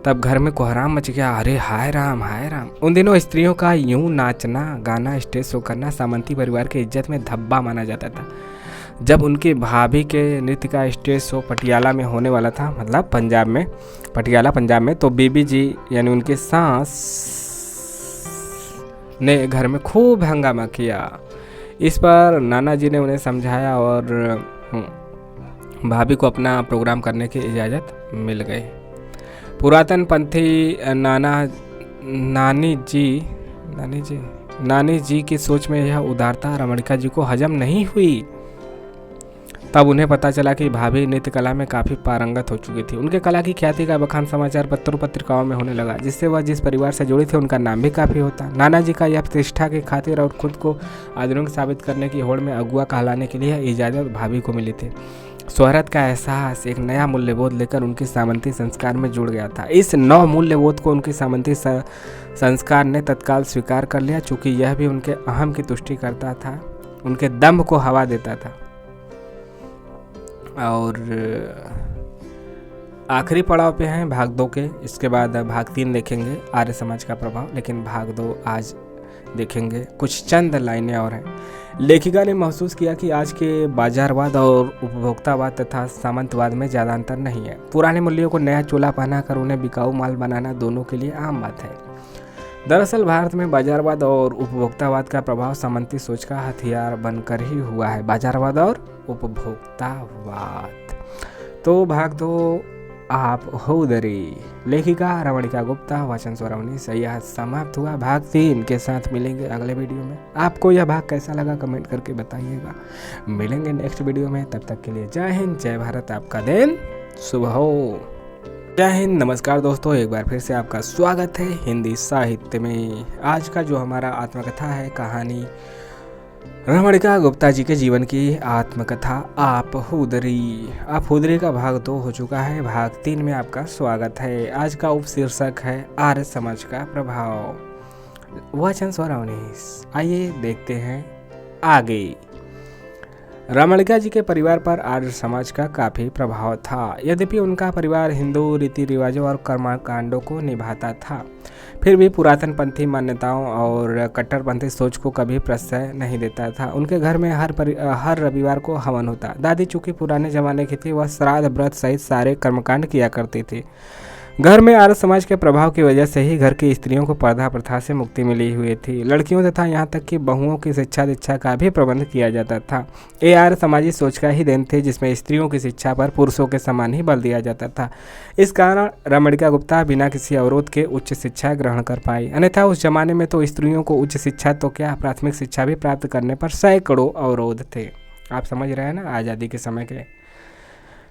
तब घर में कोहराम मच गया। अरे हाय राम हाय राम। उन दिनों स्त्रियों का यूं नाचना, गाना, स्टेज शो करना सामंती परिवार की इज्जत में धब्बा माना जाता था। जब उनकी भाभी के नृत्य का स्टेज शो पटियाला में होने वाला था, मतलब पंजाब में, पटियाला पंजाब में, तो बीबी जी यानी उनकी सास ने घर में खूब हंगामा किया। इस पर नाना जी ने उन्हें समझाया और भाभी को अपना प्रोग्राम करने की इजाज़त मिल गई। पुरातन पंथी नानी जी की सोच में यह उदारता रमणिका जी को हजम नहीं हुई। तब उन्हें पता चला कि भाभी नृत्य कला में काफ़ी पारंगत हो चुकी थी। उनके कला की ख्याति का बखान समाचार पत्रों पत्रिकाओं में होने लगा, जिससे वह जिस परिवार से जुड़ी थी उनका नाम भी काफ़ी होता। नाना जी का यह प्रतिष्ठा की खातिर और खुद को आधुनिक साबित करने की होड़ में अगुआ कहलाने के लिए इजाज़त भाभी को मिली थी। शोहरत का एहसास एक नया मूल्यबोध लेकर उनके सामंती संस्कार में जुड़ गया था। इस नौ मूल्यबोध को उनके सामंती संस्कार ने तत्काल स्वीकार कर लिया, चूँकि यह भी उनके अहम की तुष्टि करता था, उनके दम्भ को हवा देता था। और आखिरी पड़ाव पे हैं भाग 2 के। इसके बाद भाग 3 देखेंगे आर्य समाज का प्रभाव, लेकिन भाग 2 आज देखेंगे। कुछ चंद लाइनें और हैं। लेखिका ने महसूस किया कि आज के बाजारवाद और उपभोक्तावाद तथा सामंतवाद में ज़्यादा अंतर नहीं है। पुराने मूल्यों को नया चोला पहना कर उन्हें बिकाऊ माल बनाना दोनों के लिए आम बात है। दरअसल भारत में बाजारवाद और उपभोक्तावाद का प्रभाव सामंती सोच का हथियार बनकर ही हुआ है। बाजारवाद और उपभोक्तावाद। तो भाग 2 आप होदरी, लेखिका रमणिका गुप्ता, वाचन स्वरवनी से यह समाप्त हुआ। भाग 3 के साथ मिलेंगे अगले वीडियो में। आपको यह भाग कैसा लगा कमेंट करके बताइएगा। मिलेंगे नेक्स्ट वीडियो में, तब तक के लिए जय हिंद, जय भारत। आपका दिन शुभ हो। जय हिंद, नमस्कार दोस्तों, एक बार फिर से आपका स्वागत है हिंदी साहित्य में। आज का जो हमारा आत्मकथा है, कहानी रमणिका गुप्ता जी के जीवन की आत्मकथा आप हुदरी का भाग 2 हो चुका है। भाग 3 में आपका स्वागत है। आज का उपशीर्षक है आर्य समाज का प्रभाव। वचन स्वरवनी। आइए देखते हैं आगे। रमणिका जी के परिवार पर आर्य समाज का काफ़ी प्रभाव था। यद्यपि उनका परिवार हिंदू रीति रिवाजों और कर्मकांडों को निभाता था, फिर भी पुरातन पंथी मान्यताओं और कट्टरपंथी सोच को कभी प्रश्रय नहीं देता था। उनके घर में हर रविवार को हवन होता। दादी चूँकि पुराने जमाने की थी, वह श्राद्ध व्रत सहित सारे कर्मकांड किया करती थी। घर में आर्य समाज के प्रभाव की वजह से ही घर की स्त्रियों को पर्दा प्रथा से मुक्ति मिली हुई थी। लड़कियों तथा यहाँ तक कि बहुओं की शिक्षा दीक्षा का भी प्रबंध किया जाता था। ये आर्य समाजी सोच का ही देन थे, जिसमें स्त्रियों की शिक्षा पर पुरुषों के समान ही बल दिया जाता था। इस कारण रमणिका गुप्ता बिना किसी अवरोध के उच्च शिक्षा ग्रहण कर पाई। अन्यथा उस जमाने में तो स्त्रियों को उच्च शिक्षा तो क्या, प्राथमिक शिक्षा भी प्राप्त करने पर सैकड़ों अवरोध थे। आप समझ रहे हैं ना, आज़ादी के समय के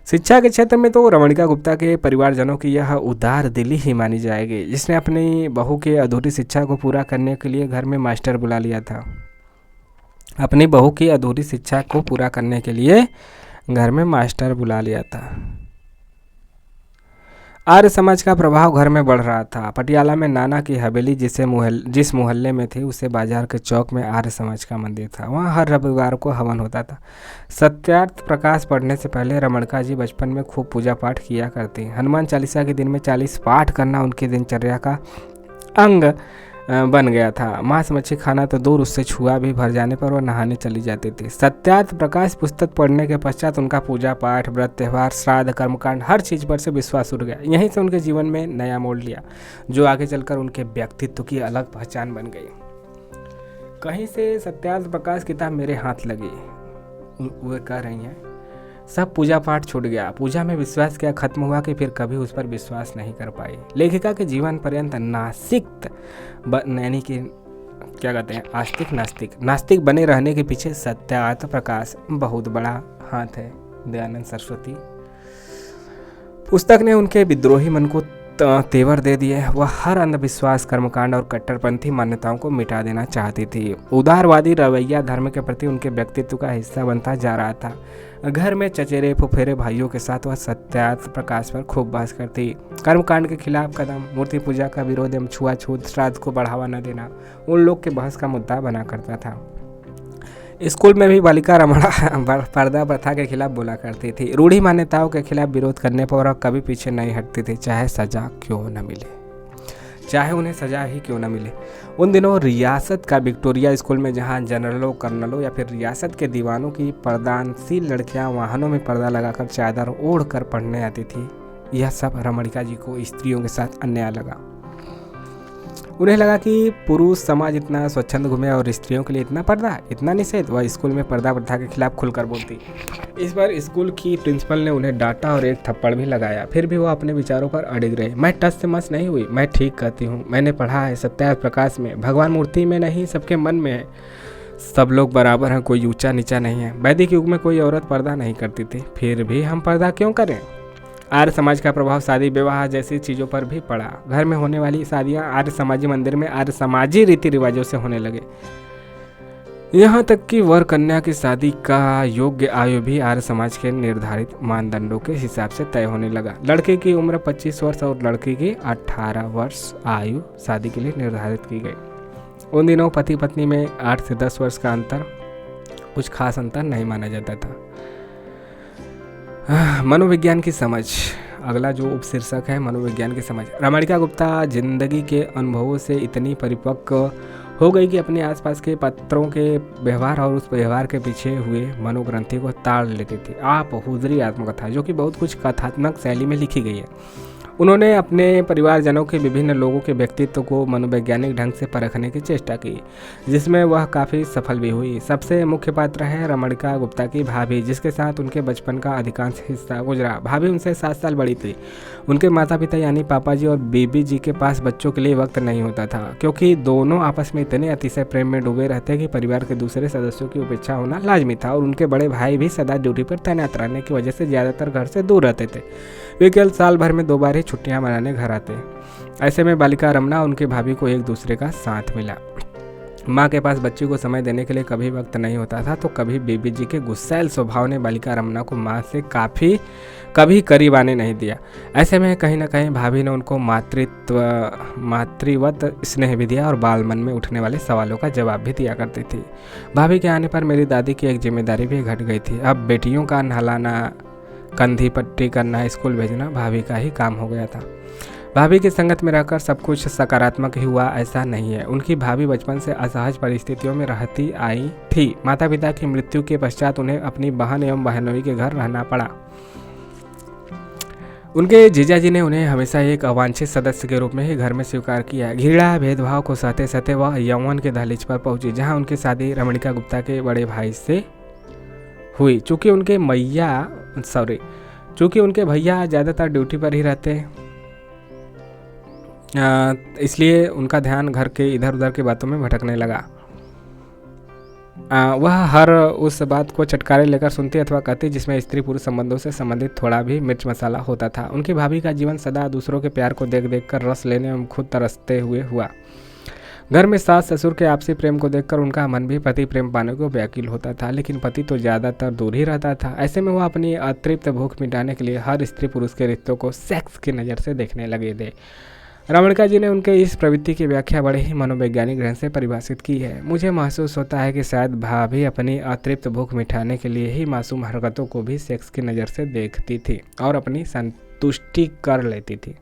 शिक्षा के क्षेत्र में तो रमणिका गुप्ता के परिवारजनों की यह उदार दिली ही मानी जाएगी, जिसने अपनी बहू के अधूरी शिक्षा को पूरा करने के लिए घर में मास्टर बुला लिया था। अपनी बहू की अधूरी शिक्षा को पूरा करने के लिए घर में मास्टर बुला लिया था। आर्य समाज का प्रभाव घर में बढ़ रहा था। पटियाला में नाना की हवेली जिस मोहल्ले में थी, उसे बाजार के चौक में आर्य समाज का मंदिर था। वहाँ हर रविवार को हवन होता था। सत्यार्थ प्रकाश पढ़ने से पहले रमणिका जी बचपन में खूब पूजा पाठ किया करती। हनुमान चालीसा के दिन में 40 पाठ करना उनकी दिनचर्या का अंग बन गया था। मांस मच्छी खाना तो दूर, उससे छुआ भी भर जाने पर वह नहाने चली जाती थी। सत्यार्थ प्रकाश पुस्तक पढ़ने के पश्चात उनका पूजा पाठ, व्रत, त्यौहार, श्राद्ध, कर्मकांड हर चीज़ पर से विश्वास उठ गया। यहीं से उनके जीवन में नया मोड़ लिया, जो आगे चलकर उनके व्यक्तित्व की अलग पहचान बन गई। कहीं से सत्यार्थ प्रकाश किताब मेरे हाथ लगी, वे कह रही हैं। सब पूजा पाठ छूट गया। पूजा में विश्वास क्या खत्म हुआ कि फिर कभी उस पर विश्वास नहीं कर पाई। लेखिका के जीवन पर्यंत यानी कि क्या कहते हैं, नास्तिक बने रहने के पीछे सत्यार्थ प्रकाश बहुत बड़ा हाथ है। दयानंद सरस्वती पुस्तक ने उनके विद्रोही मन को तेवर दे दिए। वह हर अंधविश्वास, कर्मकांड और कट्टरपंथी मान्यताओं को मिटा देना चाहती थी। उदारवादी रवैया धर्म के प्रति उनके व्यक्तित्व का हिस्सा बनता जा रहा था। घर में चचेरे फुफेरे भाइयों के साथ वह सत्यार्थ प्रकाश पर खूब बहस करती। कर्मकांड के खिलाफ कदम, मूर्ति पूजा का विरोध एवं छुआछूत, श्राद्ध को बढ़ावा न देना उन लोग के बहस का मुद्दा बना करता था। स्कूल में भी बालिका रमणा पर्दा प्रथा के खिलाफ बोला करती थी। रूढ़ी मान्यताओं के खिलाफ विरोध करने पर वह कभी पीछे नहीं हटती थी, चाहे उन्हें सजा ही क्यों न मिले। उन दिनों रियासत का विक्टोरिया स्कूल में, जहां जनरलों, कर्नलों या फिर रियासत के दीवानों की पर्दानशील लड़कियां वाहनों में पर्दा लगाकर चादर ओढ़ कर पढ़ने आती थी, यह सब रमणिका जी को स्त्रियों के साथ अन्याय लगा। उन्हें लगा कि पुरुष समाज इतना स्वच्छंद घूमे और स्त्रियों के लिए इतना पर्दा, इतना निषेध। वह स्कूल में पर्दा प्रथा के खिलाफ खुलकर बोलती। इस पर स्कूल की प्रिंसिपल ने उन्हें डांटा और एक थप्पड़ भी लगाया। फिर भी वो अपने विचारों पर अड़िग रहे। मैं टस से मस नहीं हुई, मैं ठीक कहती हूँ। मैंने पढ़ा है सत्यार्थ प्रकाश में, भगवान मूर्ति में नहीं सबके मन में है। सब लोग बराबर हैं, कोई ऊंचा नीचा नहीं है। वैदिक युग में कोई औरत पर्दा नहीं करती थी, फिर भी हम पर्दा क्यों करें। आर्य समाज का प्रभाव शादी विवाह जैसी चीज़ों पर भी पड़ा। घर में होने वाली शादियां आर्य समाजी मंदिर में आर्य समाजी रीति रिवाजों से होने लगे। यहाँ तक कि वर कन्या की शादी का योग्य आयु भी आर्य समाज के निर्धारित मानदंडों के हिसाब से तय होने लगा। लड़के की उम्र 25 वर्ष और लड़की की 18 वर्ष आयु शादी के लिए निर्धारित की गई। उन दिनों पति पत्नी में 8 से 10 वर्ष का अंतर कुछ खास अंतर नहीं माना जाता था। मनोविज्ञान की समझ, अगला जो उपशीर्षक है मनोविज्ञान की समझ। रमणिका गुप्ता जिंदगी के अनुभवों से इतनी परिपक्व हो गई कि अपने आसपास के पात्रों के व्यवहार और उस व्यवहार के पीछे हुए मनोग्रंथि को ताड़ लेती थी। आप हुजरी आत्मकथा, जो कि बहुत कुछ कथात्मक शैली में लिखी गई है। उन्होंने अपने परिवारजनों के विभिन्न लोगों के व्यक्तित्व को मनोवैज्ञानिक ढंग से परखने की चेष्टा की, जिसमें वह काफ़ी सफल भी हुई। सबसे मुख्य पात्र है रमणिका गुप्ता की भाभी, जिसके साथ उनके बचपन का अधिकांश हिस्सा गुजरा। भाभी उनसे 7 साल बड़ी थी। उनके माता पिता यानी पापा जी और बीबी जी के पास बच्चों के लिए वक्त नहीं होता था, क्योंकि दोनों आपस में इतने अतिशय प्रेम में डूबे रहते कि परिवार के दूसरे सदस्यों की उपेक्षा होना लाजमी था। और उनके बड़े भाई भी सदा ड्यूटी पर तैनात रहने की वजह से ज़्यादातर घर से दूर रहते थे। वे केवल साल भर में 2 बार ही छुट्टियां मनाने घर आते। ऐसे में बालिका रमना उनके भाभी को एक दूसरे का साथ मिला। माँ के पास बच्ची को समय देने के लिए कभी वक्त नहीं होता था, तो कभी बीबी जी के गुस्सैल स्वभाव ने बालिका रमना को माँ से कभी करीब आने नहीं दिया। ऐसे में कहीं ना कहीं भाभी ने उनको मातृवत स्नेह भी दिया और बाल मन में उठने वाले सवालों का जवाब भी दिया करती थी। भाभी के आने पर मेरी दादी की एक जिम्मेदारी भी घट गई थी। अब बेटियों का नहलाना, कंधी पट्टी करना, स्कूल भेजना भाभी का ही काम हो गया था। भाभी की संगत में रहकर सब कुछ सकारात्मक ही हुआ ऐसा नहीं है। उनकी भाभी बचपन से असहज परिस्थितियों में रहती आई थी। माता पिता की मृत्यु के पश्चात उन्हें अपनी बहन एवं बहनोई के घर रहना पड़ा। उनके जीजाजी ने उन्हें हमेशा एक अवांछित सदस्य के रूप में ही घर में स्वीकार किया। घृणा भेदभाव को सहते सहते वह यौवन के दहलीज पर पहुंची, जहां उनकी शादी रमणिका गुप्ता के बड़े भाई से हुई। चूंकि उनके भैया ज़्यादातर ड्यूटी पर ही रहते, इसलिए उनका ध्यान घर के इधर उधर की बातों में भटकने लगा। वह हर उस बात को चटकारे लेकर सुनती अथवा कहती जिसमें स्त्री पुरुष संबंधों से संबंधित थोड़ा भी मिर्च मसाला होता था। उनकी भाभी का जीवन सदा दूसरों के प्यार को देख देख कर रस लेने में खुद तरसते हुए हुआ। घर में सास ससुर के आपसी प्रेम को देखकर उनका मन भी पति प्रेम पाने को व्याकुल होता था, लेकिन पति तो ज़्यादातर दूर ही रहता था। ऐसे में वह अपनी अतृप्त भूख मिटाने के लिए हर स्त्री पुरुष के रिश्तों को सेक्स की नज़र से देखने लगे थे। रमणिका जी ने उनके इस प्रवृत्ति की व्याख्या बड़े ही मनोवैज्ञानिक ढंग से परिभाषित की है। मुझे महसूस होता है कि शायद भाभी अपनी अतृप्त भूख मिटाने के लिए ही मासूम हरकतों को भी सेक्स की नज़र से देखती थी और अपनी संतुष्टि कर लेती थी।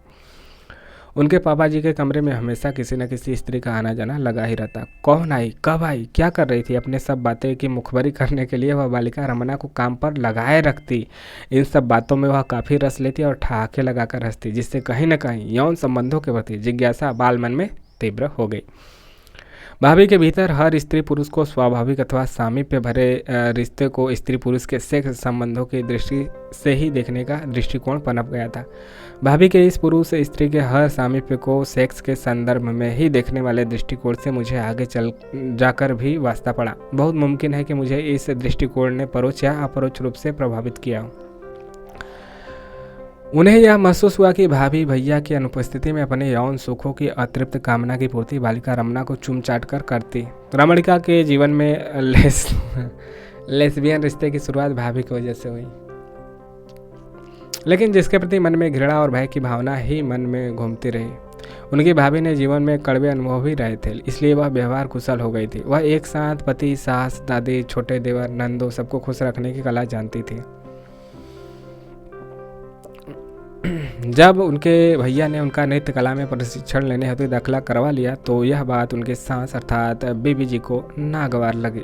उनके पापा जी के कमरे में हमेशा किसी न किसी स्त्री का आना जाना लगा ही रहता। कौन आई, कब आई, क्या कर रही थी, अपने सब बातें की मुखबरी करने के लिए वह बालिका रमना को काम पर लगाए रखती। इन सब बातों में वह काफ़ी रस लेती और ठहाके लगाकर हंसती, जिससे कहीं न कहीं यौन संबंधों के प्रति जिज्ञासा बाल मन में तीव्र हो गई। भाभी के भीतर हर स्त्री पुरुष को स्वाभाविक अथवा सामीप्य भरे रिश्ते को स्त्री पुरुष के सेक्स संबंधों की दृष्टि से ही देखने का दृष्टिकोण पनप गया था। भाभी के इस पुरुष स्त्री के हर सामीप्य को सेक्स के संदर्भ में ही देखने वाले दृष्टिकोण से मुझे आगे चल जाकर भी वास्ता पड़ा। बहुत मुमकिन है कि मुझे इस दृष्टिकोण ने परोक्ष या अपरोक्ष रूप से प्रभावित किया हो। उन्हें यह महसूस हुआ कि भाभी भैया की अनुपस्थिति में अपने यौन सुखों की अतृप्त कामना की पूर्ति बालिका रमना को चूम चाट कर करती। रमणिका के जीवन में लेस्बियन रिश्ते की शुरुआत भाभी की वजह से हुई, लेकिन जिसके प्रति मन में घृणा और भय की भावना ही मन में घूमती रही। उनकी भाभी ने जीवन में कड़वे अनुभव भी रहे थे, इसलिए वह व्यवहार कुशल हो गई थी। वह एक साथ पति, सास, दादी, छोटे देवर, नंदों सबको खुश रखने की कला जानती थी। जब उनके भैया ने उनका नृत्य कला में प्रशिक्षण लेने हेतु दाखिला करवा लिया तो यह बात उनके सास अर्थात बीबी जी को नागवार लगी।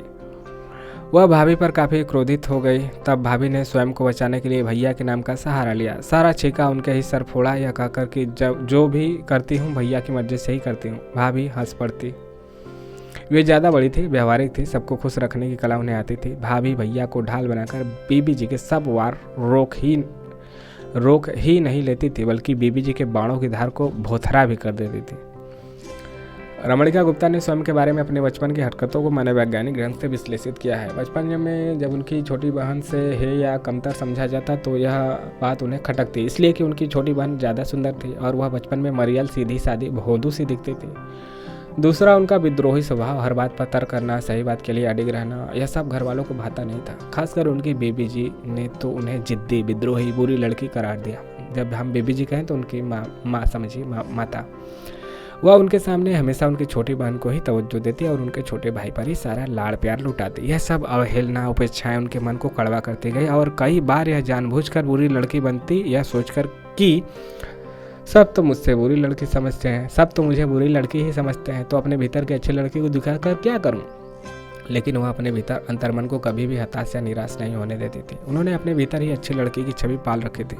वह भाभी पर काफ़ी क्रोधित हो गई। तब भाभी ने स्वयं को बचाने के लिए भैया के नाम का सहारा लिया। सारा छीका उनके ही सर फोड़ा, यह कहकर कि जो भी करती हूँ भैया की मर्जी से ही करती हूँ। भाभी हंस पड़ती। वे ज़्यादा बड़ी थी, व्यवहारिक थी, सबको खुश रखने की कला उन्हें आती थी। भाभी भैया को ढाल बनाकर बीबी जी के सब वार रोक ही नहीं लेती थी, बल्कि बीबी जी के बाणों की धार को भोथरा भी कर देती थी। रमणिका गुप्ता ने स्वयं के बारे में अपने बचपन की हरकतों को मनोवैज्ञानिक ढंग से विश्लेषित किया है। बचपन में जब उनकी छोटी बहन से है या कमतर समझा जाता तो यह बात उन्हें खटकती, इसलिए कि उनकी छोटी बहन ज़्यादा सुंदर थी और वह बचपन में मरियल, सीधी सादी, भोंदू सी दिखती थी। दूसरा, उनका विद्रोही स्वभाव, हर बात पर तर्क करना, सही बात के लिए अडिग रहना, यह सब घर वालों को भाता नहीं था। खासकर उनकी बेबी जी ने तो उन्हें जिद्दी, विद्रोही, बुरी लड़की करार दिया। जब हम बेबी जी कहें तो उनकी माँ समझिए, माता। वह उनके सामने हमेशा उनकी छोटी बहन को ही तवज्जो देती और उनके छोटे भाई पर ही सारा लाड़ प्यार लुटाती। यह सब अवहेलना, उपेक्षाएं उनके मन को कड़वा करती गई और कई बार यह जानबूझकर बुरी लड़की बनती, यह सोचकर कि सब तो मुझसे बुरी लड़की समझते हैं, सब तो मुझे बुरी लड़की ही समझते हैं, तो अपने भीतर की अच्छी लड़की को दिखाकर क्या करूं? लेकिन वह अपने भीतर अंतर्मन को कभी भी हताश या निराश नहीं होने देती थी। उन्होंने अपने भीतर ही अच्छी लड़की की छवि पाल रखी थी।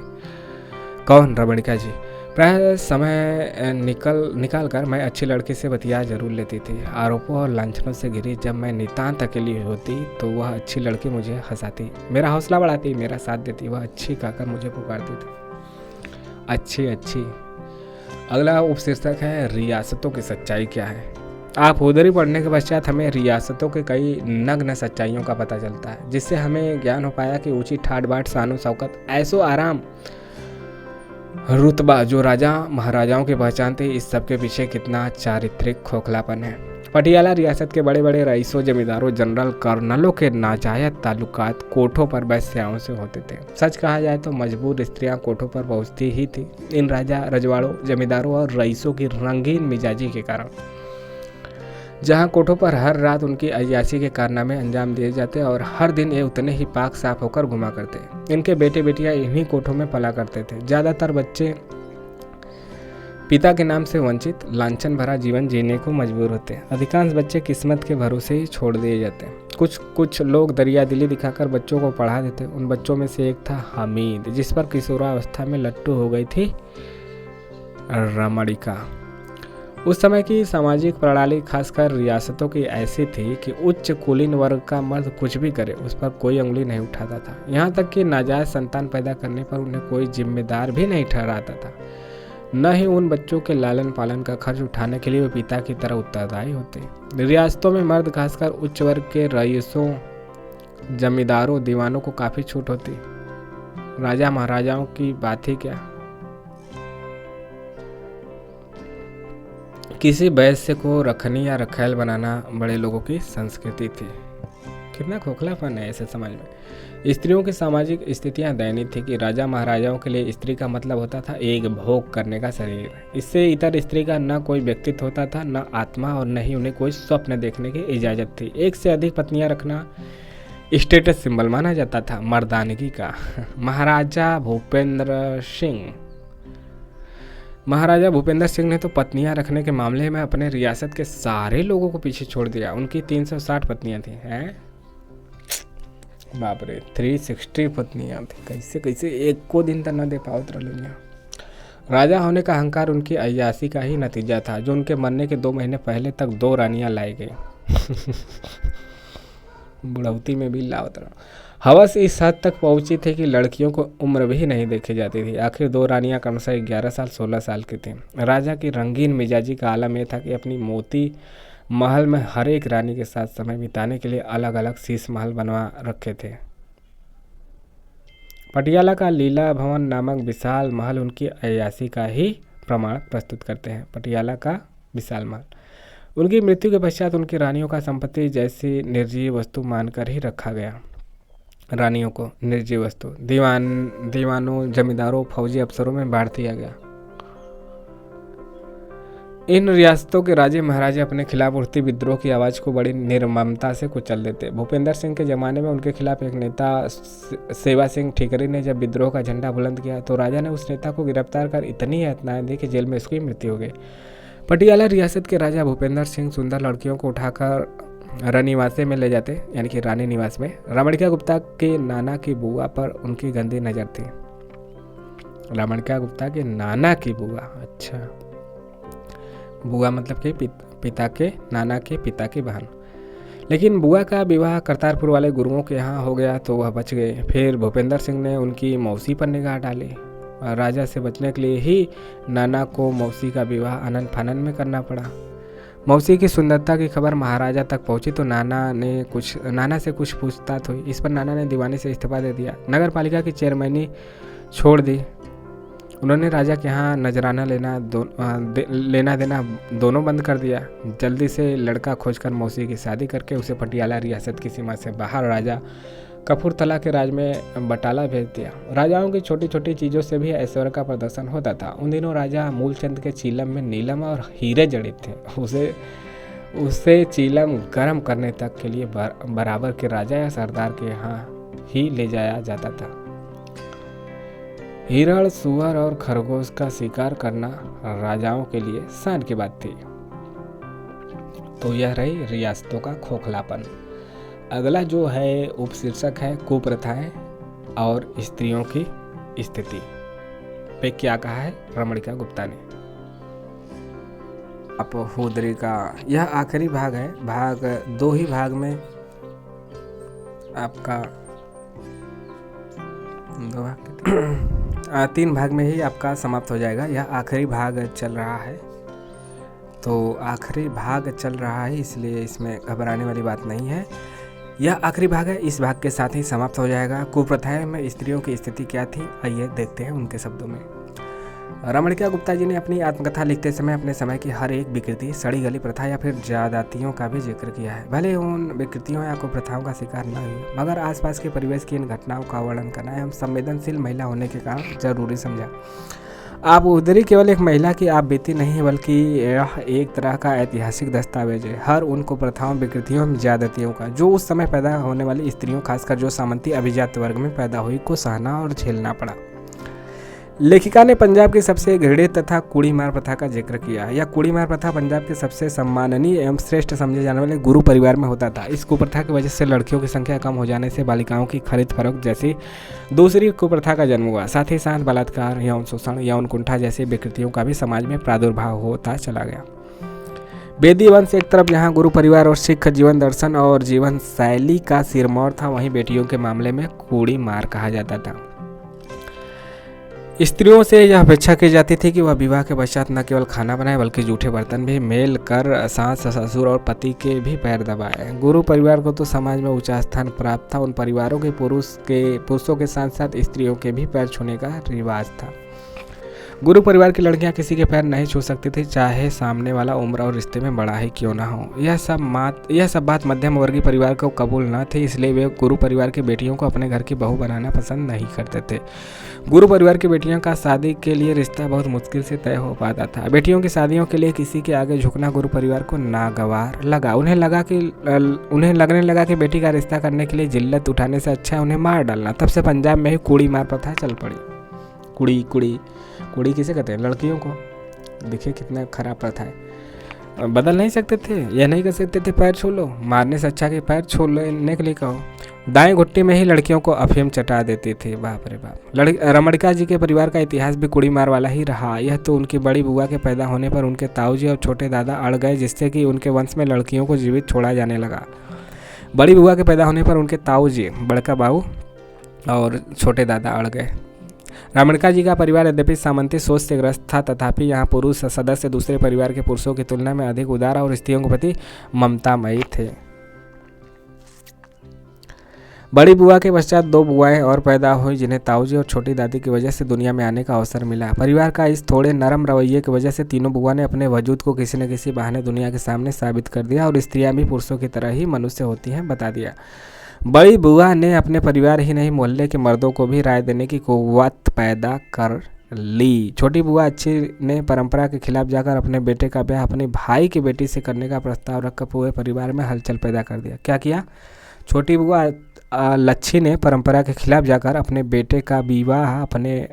कौन? रमणिका जी। प्राय समय निकाल कर मैं अच्छी लड़की से बतिया जरूर लेती थी। आरोपों और लांछनों से घिरी जब मैं नितांत अकेली होती तो वह अच्छी लड़की मुझे हंसाती, मेरा हौसला बढ़ाती, मेरा साथ देती। वह अच्छी कहकर मुझे पुकारती थी। अच्छी। अगला उपशीर्षक है रियासतों की सच्चाई क्या है। आप उधरी पढ़ने के पश्चात हमें रियासतों के कई नग्न सच्चाइयों का पता चलता है, जिससे हमें ज्ञान हो पाया कि ऊंची ठाट बाट, शानो शौकत, ऐसो आराम, रुतबा जो राजा महाराजाओं की पहचान थी, इस सब के पीछे कितना चारित्रिक खोखलापन है। पटियाला रियासत के बड़े बड़े रईसों, जमींदारों, जनरल, कर्नलों के नाजायज ताल्लुकात कोठों पर बैस्याओं से होते थे। सच कहा जाए तो मजबूर स्त्रियां कोठों पर पहुंचती ही थी, इन राजा रजवाड़ों, जमींदारों और रईसों की रंगीन मिजाजी के कारण। जहां कोठों पर हर रात उनकी अय्याशी के कारनामे अंजाम दिए जाते और हर दिन ये उतने ही पाक साफ होकर घुमा करते। इनके बेटे बेटियां इन्हीं कोठों में पला करते थे। ज़्यादातर बच्चे पिता के नाम से वंचित, लांछन भरा जीवन जीने को मजबूर होते हैं। अधिकांश बच्चे किस्मत के भरोसे ही छोड़ दिए जाते हैं। कुछ कुछ लोग दरिया दिली दिखाकर बच्चों को पढ़ा देते। उन बच्चों में से एक था हामिद, जिस पर किशोरावस्था में लट्टू हो गई थी रमणिका। उस समय की सामाजिक प्रणाली खासकर रियासतों की ऐसी थी कि उच्च कुलीन वर्ग का मर्द कुछ भी करे उस पर कोई उंगली नहीं उठाता था। यहाँ तक कि नाजायज संतान पैदा करने पर उन्हें कोई जिम्मेदार भी नहीं ठहराता था। न ही उन बच्चों के लालन पालन का खर्च उठाने के लिए वे पिता की तरह उत्तरदायी होते। रियासतों में मर्द खासकर उच्च वर्ग के रईसों, जमींदारों, दीवानों को काफ़ी छूट होती। राजा महाराजाओं की बात ही क्या, किसी वैश्य को रखनी या रखैल बनाना बड़े लोगों की संस्कृति थी। कितना खोखलापन है ऐसे समाज में। स्त्रियों की सामाजिक स्थितियां दयनीय थी कि राजा महाराजाओं के लिए स्त्री का मतलब होता था एक भोग करने का शरीर। इससे इतर स्त्री का न कोई व्यक्तित्व होता था, न आत्मा, और न ही उन्हें कोई स्वप्न देखने की इजाज़त थी। एक से अधिक पत्नियां रखना स्टेटस सिंबल माना जाता था, मर्दानगी का। महाराजा भूपेंद्र सिंह ने तो पत्नियां रखने के मामले में अपने रियासत के सारे लोगों को पीछे छोड़ दिया। उनकी 360 पत्नियां थी। हैं बाप रे, 360 पत्नियां थी। कैसे कैसे एक को दिन तक न दे पाओ दुनिया। राजा होने का अहंकार उनकी अय्यासी का ही नतीजा था, जो उनके मरने के 2 महीने पहले तक 2 रानियां लाई गई। बुढ़ौती में भी लावत रहा। हवस इस हद तक पहुंची थी कि लड़कियों को उम्र भी नहीं देखी जाती थी। आखिर 2 रानियां क्रमशः 11 साल 16 साल की थीं। राजा की रंगीन मिजाजी का आलम यह था कि अपनी मोती महल में हर एक रानी के साथ समय बिताने के लिए अलग अलग शीश महल बनवा रखे थे। पटियाला का लीला भवन नामक विशाल महल उनकी अय्यासी का ही प्रमाण प्रस्तुत करते हैं। पटियाला का विशाल महल उनकी मृत्यु के पश्चात उनकी रानियों का संपत्ति जैसी निर्जीव वस्तु मानकर ही रखा गया। रानियों को निर्जीव वस्तु दीवानों, जमींदारों, फौजी अफसरों में बांट दिया गया। इन रियासतों के राजे महाराजे अपने खिलाफ उठती विद्रोह की आवाज़ को बड़ी निर्ममता से कुचल देते। भूपेंद्र सिंह के ज़माने में उनके खिलाफ एक नेता सेवा सिंह ठीकरी ने जब विद्रोह का झंडा बुलंद किया तो राजा ने उस नेता को गिरफ्तार कर इतनी यातनाएं दी कि जेल में उसकी मृत्यु हो गई। पटियाला रियासत के राजा भूपेंद्र सिंह सुंदर लड़कियों को उठाकर रनिवासे में ले जाते, यानी कि रानी निवास में। रमणिका गुप्ता के नाना की बुआ पर उनकी गंदी नज़र थी। रमणिका गुप्ता के नाना की बुआ, अच्छा, बुआ मतलब कि पिता के नाना के पिता की बहन। लेकिन बुआ का विवाह करतारपुर वाले गुरुओं के यहाँ हो गया तो वह बच गए। फिर भूपेंद्र सिंह ने उनकी मौसी पर निगाह डाली। राजा से बचने के लिए ही नाना को मौसी का विवाह आनन फानन में करना पड़ा। मौसी की सुंदरता की खबर महाराजा तक पहुंची तो नाना से कुछ पूछताछ हुई। इस पर नाना ने दीवानी से इस्तीफा दे दिया, नगर पालिका की चेयरमैनी छोड़ दी। उन्होंने राजा के यहाँ नजराना लेना देना दोनों बंद कर दिया। जल्दी से लड़का खोजकर मौसी की शादी करके उसे पटियाला रियासत की सीमा से बाहर राजा कपूरथला के राज में बटाला भेज दिया। राजाओं की छोटी छोटी चीज़ों से भी ऐश्वर्य का प्रदर्शन होता था। उन दिनों राजा मूलचंद के चीलम में नीलम और हीरे जड़ित थे। उसे चीलम गर्म करने तक के लिए बराबर के राजा या सरदार के यहाँ ही ले जाया जाता था। हिरण, सुअर और खरगोश का शिकार करना राजाओं के लिए शान की बात थी। तो यह रही रियासतों का खोखलापन। अगला जो है उपशीर्षक है कुप्रथाएं और स्त्रियों की स्थिति पे क्या कहा है रमणिका गुप्ता ने। अपहुदरी का यह आखिरी भाग है। भाग 2 ही भाग में आपका 3 भाग में ही आपका समाप्त हो जाएगा। यह आखिरी भाग चल रहा है, तो आखिरी भाग चल रहा है इसलिए इसमें घबराने वाली बात नहीं है। यह आखिरी भाग है, इस भाग के साथ ही समाप्त हो जाएगा। कुप्रथाएं में स्त्रियों की स्थिति क्या थी, आइए देखते हैं उनके शब्दों में। रमणिका गुप्ता जी ने अपनी आत्मकथा लिखते समय अपने समय की हर एक विकृति, सड़ी गली प्रथा या फिर ज्यादतियों का भी जिक्र किया है। भले उन विकृतियों या कुप्रथाओं का शिकार न हुई, मगर आसपास के परिवेश की इन घटनाओं का वर्णन करना हम संवेदनशील महिला होने के कारण जरूरी समझा। आप उधरी केवल एक महिला की आप बीती नहीं है, बल्कि यह एक तरह का ऐतिहासिक दस्तावेज है हर उन कुप्रथाओं, विकृतियों, ज्यादतियों का जो उस समय पैदा होने वाली स्त्रियों, खासकर जो सामंती अभिजात वर्ग में पैदा हुई, को सहना और झेलना पड़ा। लेखिका ने पंजाब की सबसे घृणित तथा कुड़ी मार प्रथा का जिक्र किया। यह कुड़ी मार प्रथा पंजाब के सबसे सम्माननीय एवं श्रेष्ठ समझे जाने वाले गुरु परिवार में होता था। इस कुप्रथा की वजह से लड़कियों की संख्या कम हो जाने से बालिकाओं की खरीद फरोख्त जैसी दूसरी कुप्रथा का जन्म हुआ। साथ ही साथ बलात्कार, यौन शोषण, यौन कुंठा जैसी विकृतियों का भी समाज में प्रादुर्भाव होता चला गया। बेदी वंश एक तरफ यहाँ गुरु परिवार और सिख जीवन दर्शन और जीवन शैली का सिरमौर था, वहीं बेटियों के मामले में कुड़ी मार कहा जाता था। स्त्रियों से यह अपेक्षा की जाती थी कि वह विवाह के पश्चात न केवल खाना बनाए बल्कि जूठे बर्तन भी मेल कर सास, ससुर और पति के भी पैर दबाए। गुरु परिवार को तो समाज में ऊंचा स्थान प्राप्त था। उन परिवारों के पुरुषों के साथ साथ स्त्रियों के भी पैर छूने का रिवाज था। गुरु परिवार की लड़कियां किसी के पैर नहीं छू सकती थी, चाहे सामने वाला उम्र और रिश्ते में बड़ा ही क्यों ना हो। यह सब बात मध्यम वर्गीय परिवार को कबूल न थी, इसलिए वे गुरु परिवार की बेटियों को अपने घर की बहू बनाना पसंद नहीं करते थे। गुरु परिवार की बेटियों का शादी के लिए रिश्ता बहुत मुश्किल से तय हो पाता था। बेटियों की शादियों के लिए किसी के आगे झुकना गुरु परिवार को नागवार लगा। उन्हें लगने लगा कि बेटी का रिश्ता करने के लिए जिल्लत उठाने से अच्छा है उन्हें मार डालना। तब से पंजाब में ही कुड़ी मार प्रथा चल पड़ी। कुड़ी किसे कहते हैं? लड़कियों को। देखिए कितना खराब प्रथा है। बदल नहीं सकते थे, यह नहीं कर सकते थे पैर छू लो, मारने से अच्छा कि पैर छू लेने के लिए कहो। दाएं घुट्टी में ही लड़कियों को अफीम चटा देती थी। बाप रे बाप। रमणिका जी के परिवार का इतिहास भी कुड़ी मार वाला ही रहा। यह तो उनकी बड़ी बुआ के पैदा होने पर उनके ताऊजी और छोटे दादा अड़ गए, जिससे कि उनके वंश में लड़कियों को जीवित छोड़ा जाने लगा। बड़ी बुआ के पैदा होने पर उनके ताऊजी, बड़का बाऊ और छोटे दादा अड़ गए। रमणिका जी का परिवार यद्यपि सामंती सोच से ग्रस्त था, तथापि यहाँ पुरुष सदस्य दूसरे परिवार के पुरुषों की तुलना में अधिक उदार और स्त्रियों के प्रति ममतामयी थे। बड़ी बुआ के पश्चात 2 बुआएं और पैदा हुई, जिन्हें ताऊजी और छोटी दादी की वजह से दुनिया में आने का अवसर मिला। परिवार का इस थोड़े नरम रवैये की वजह से तीनों बुआ ने अपने वजूद को किसी न किसी बहाने दुनिया के सामने साबित कर दिया और स्त्रियां भी पुरुषों की तरह ही मनुष्य होती हैं बता दिया। बड़ी बुआ ने अपने परिवार ही नहीं मोहल्ले के मर्दों को भी राय देने की कुव्वत पैदा कर ली। छोटी बुआ अच्छी ने परंपरा के खिलाफ जाकर अपने बेटे का ब्याह अपने भाई की बेटी से करने का प्रस्ताव रखकर पूरे परिवार में हलचल पैदा कर दिया। क्या किया? छोटी बुआ लच्छी ने परंपरा के खिलाफ जाकर अपने बेटे का विवाह अपने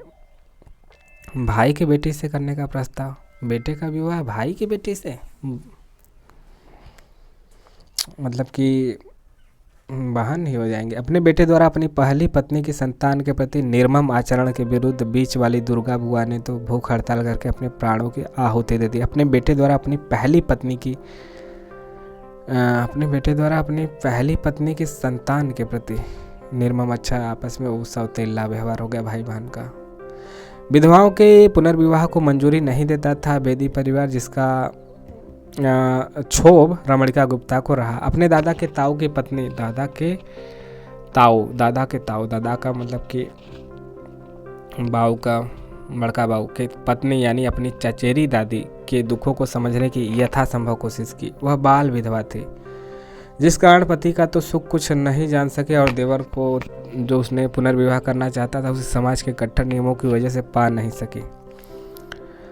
भाई की बेटी से करने का प्रस्ताव। बेटे का विवाह भाई की बेटी से, मतलब कि बहन ही हो जाएंगे। अपने बेटे द्वारा अपनी पहली पत्नी की संतान के प्रति निर्मम आचरण के विरुद्ध बीच वाली दुर्गा बुआ ने तो भूख हड़ताल करके अपने प्राणों की आहुति दे दी। अपने बेटे द्वारा अपनी पहली पत्नी की संतान के प्रति निर्मम, अच्छा आपस में वो सौतेला व्यवहार हो गया भाई बहन का। विधवाओं के पुनर्विवाह को मंजूरी नहीं देता था बेदी परिवार, जिसका क्षोभ रमणिका गुप्ता को रहा। अपने दादा के ताऊ की पत्नी, दादा का मतलब कि बाऊ का, बड़का बाऊ के पत्नी यानी अपनी चचेरी दादी के दुखों को समझने की यथासंभव कोशिश की। वह बाल विधवा थी, जिस कारण पति का तो सुख कुछ नहीं जान सके और देवर को जो उसने पुनर्विवाह करना चाहता था उसे समाज के कट्टर नियमों की वजह से पा नहीं सकी।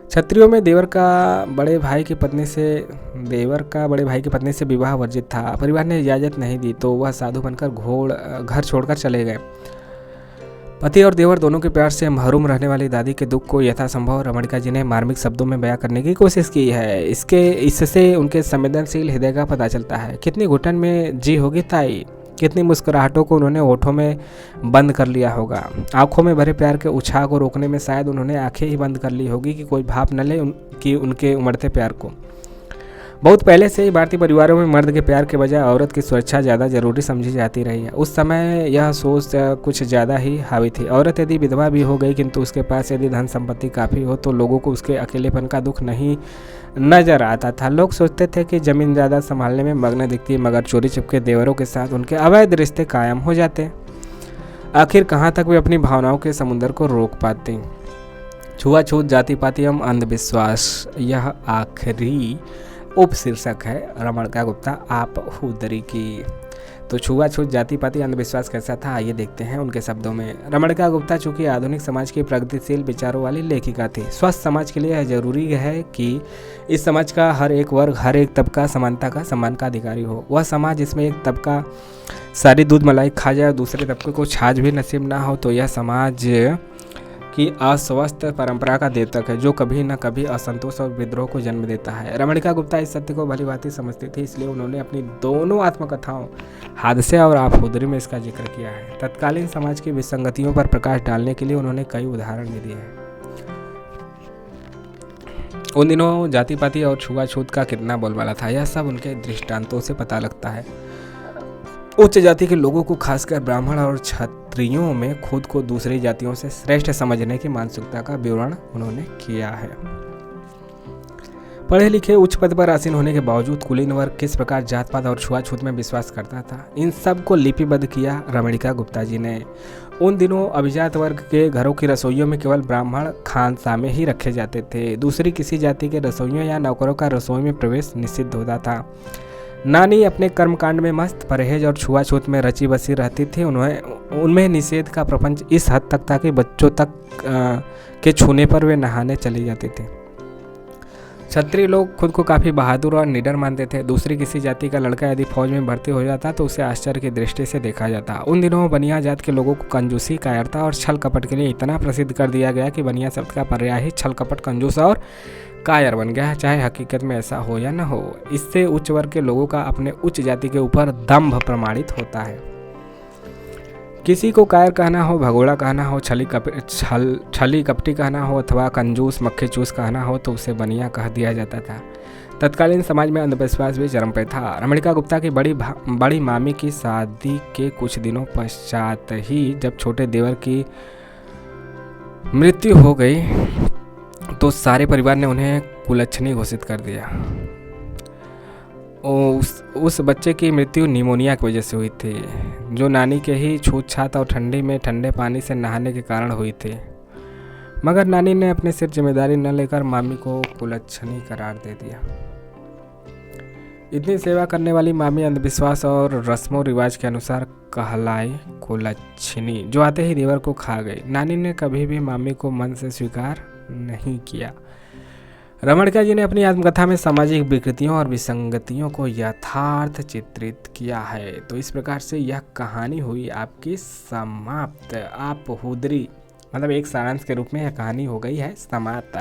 क्षत्रियों में देवर का बड़े भाई की पत्नी से विवाह वर्जित था। परिवार ने इजाज़त नहीं दी तो वह साधु बनकर घर छोड़कर चले गए। पति और देवर दोनों के प्यार से महरूम रहने वाली दादी के दुख को यथासंभव रमणिका जी ने मार्मिक शब्दों में बयां करने की कोशिश की है। इससे उनके संवेदनशील हृदय का पता चलता है। कितनी घुटन में जी होगी ताई, कितनी मुस्कुराहटों को उन्होंने होठों में बंद कर लिया होगा। आंखों में भरे प्यार के उछाल को रोकने में शायद उन्होंने आंखें ही बंद कर ली होगी कि कोई भाप न ले कि उनके उमड़ते प्यार को। बहुत पहले से ही भारतीय परिवारों में मर्द के प्यार के बजाय औरत की सुरक्षा ज़्यादा जरूरी समझी जाती रही है। उस समय यह सोच कुछ ज़्यादा ही हावी थी। औरत यदि विधवा भी हो गई किंतु उसके पास यदि धन संपत्ति काफ़ी हो तो लोगों को उसके अकेलेपन का दुख नहीं नजर आता था। लोग सोचते थे कि जमीन ज़्यादा संभालने में मग्न दिखती है, मगर चोरी छिपके देवरों के साथ उनके अवैध रिश्ते कायम हो जाते। आखिर कहाँ तक वे अपनी भावनाओं के समुद्र को रोक पाती। छुआछूत, जाति पाति एवं अंधविश्वास, यह आखिरी उपशीर्षक है रमणिका गुप्ता आप हुदरी की। तो छुआछूत, जाति पाति, अंधविश्वास कैसा था, आइए देखते हैं उनके शब्दों में। रमणिका गुप्ता चूंकि आधुनिक समाज की प्रगतिशील विचारों वाली लेखिका थी। स्वस्थ समाज के लिए यह जरूरी है कि इस समाज का हर एक वर्ग, हर एक तबका समानता का, सम्मान का अधिकारी हो। वह समाज जिसमें एक तबका सारी दूध मलाई खा जाए और दूसरे तबके को छाछ भी नसीब ना हो, तो यह समाज कि अस्वस्थ परंपरा का द्योतक है जो कभी न कभी असंतोष और विद्रोह को जन्म देता है। रमणिका गुप्ता इस सत्य को भलीभांति समझती थी, इसलिए उन्होंने अपनी दोनों आत्मकथाओं हादसे और आपहुदरी में इसका जिक्र किया है। तत्कालीन समाज की विसंगतियों पर प्रकाश डालने के लिए उन्होंने कई उदाहरण भी दिए हैं। उन दिनों जाति पाति और छुआछूत का कितना बोलबाला था, यह सब उनके दृष्टांतों से पता लगता है। उच्च जाति के लोगों को, खासकर ब्राह्मण और क्षत्रियों में खुद को दूसरी जातियों से श्रेष्ठ समझने की मानसिकता का विवरण उन्होंने किया है। पढ़े लिखे उच्च पद पर आसीन होने के बावजूद कुलीन वर्ग किस प्रकार जात पात और छुआछूत में विश्वास करता था, इन सब को लिपिबद्ध किया रमणिका गुप्ता जी ने। उन दिनों अभिजात वर्ग के घरों की रसोइयों में केवल ब्राह्मण खानसामे ही रखे जाते थे। दूसरी किसी जाति के रसोइयों या नौकरों का रसोई में प्रवेश निषिद्ध होता था। नानी अपने कर्मकांड में मस्त, परहेज और छुआछूत में रची बसी रहती थी। उनमें निषेध का प्रपंच इस हद तक था कि बच्चों तक के छूने पर वे नहाने चली जाती थी। क्षत्रिय लोग खुद को काफ़ी बहादुर और निडर मानते थे। दूसरी किसी जाति का लड़का यदि फौज में भर्ती हो जाता तो उसे आश्चर्य की दृष्टि से देखा जाता। उन दिनों बनिया जात के लोगों को कंजूसी, कायरता और छल कपट के लिए इतना प्रसिद्ध कर दिया गया कि बनिया शब्द का पर्याय ही छल कपट, कंजूस और कायर बन गया, चाहे हकीकत में ऐसा हो या न हो। इससे उच्च वर्ग के लोगों का अपने उच्च जाति के ऊपर दंभ प्रमाणित होता है। किसी को कायर कहना हो, भगोड़ा कहना हो, छली कपटी कहना हो अथवा कंजूस मक्खी चूस कहना हो तो उसे बनिया कह दिया जाता था। तत्कालीन समाज में अंधविश्वास भी चरम पे था। रमणिका गुप्ता की बड़ी मामी की शादी के कुछ दिनों पश्चात ही जब छोटे देवर की मृत्यु हो गई तो सारे परिवार ने उन्हें कुलच्छनी घोषित कर दिया। उस बच्चे की मृत्यु निमोनिया की वजह से हुई थी, जो नानी के ही छूत-छात और ठंडी में ठंडे पानी से नहाने के कारण हुई थी। मगर नानी ने अपने सिर जिम्मेदारी न लेकर मामी को कुलच्छनी करार दे दिया। इतनी सेवा करने वाली मामी अंधविश्वास और रस्मों रिवाज के अनुसार कहलाई कुलच्छनी, जो आते ही देवर को खा गई। नानी ने कभी भी मामी को मन से स्वीकार नहीं किया। रमणिका जी ने अपनी आत्मकथा में सामाजिक विकृतियों और विसंगतियों को यथार्थ चित्रित किया है। तो इस प्रकार से यह कहानी हुई आपकी समाप्त। आपहुदरी मतलब एक सारांश के रूप में यह कहानी हो गई है समाप्त।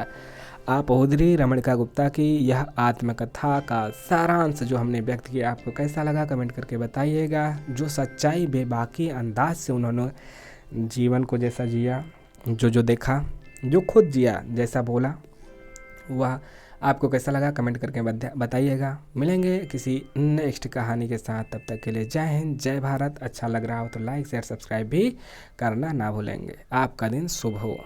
आपहुदरी रमणिका गुप्ता की यह आत्मकथा का सारांश जो हमने व्यक्त किया, आपको कैसा लगा कमेंट करके बताइएगा। जो सच्चाई बेबाकी अंदाज से उन्होंने जीवन को जैसा जिया, जो देखा, जो खुद जिया, जैसा बोला, वह आपको कैसा लगा कमेंट करके बताइएगा। मिलेंगे किसी नेक्स्ट कहानी के साथ, तब तक के लिए जय हिंद, जय भारत। अच्छा लग रहा हो तो लाइक शेयर सब्सक्राइब भी करना ना भूलेंगे। आपका दिन शुभ हो।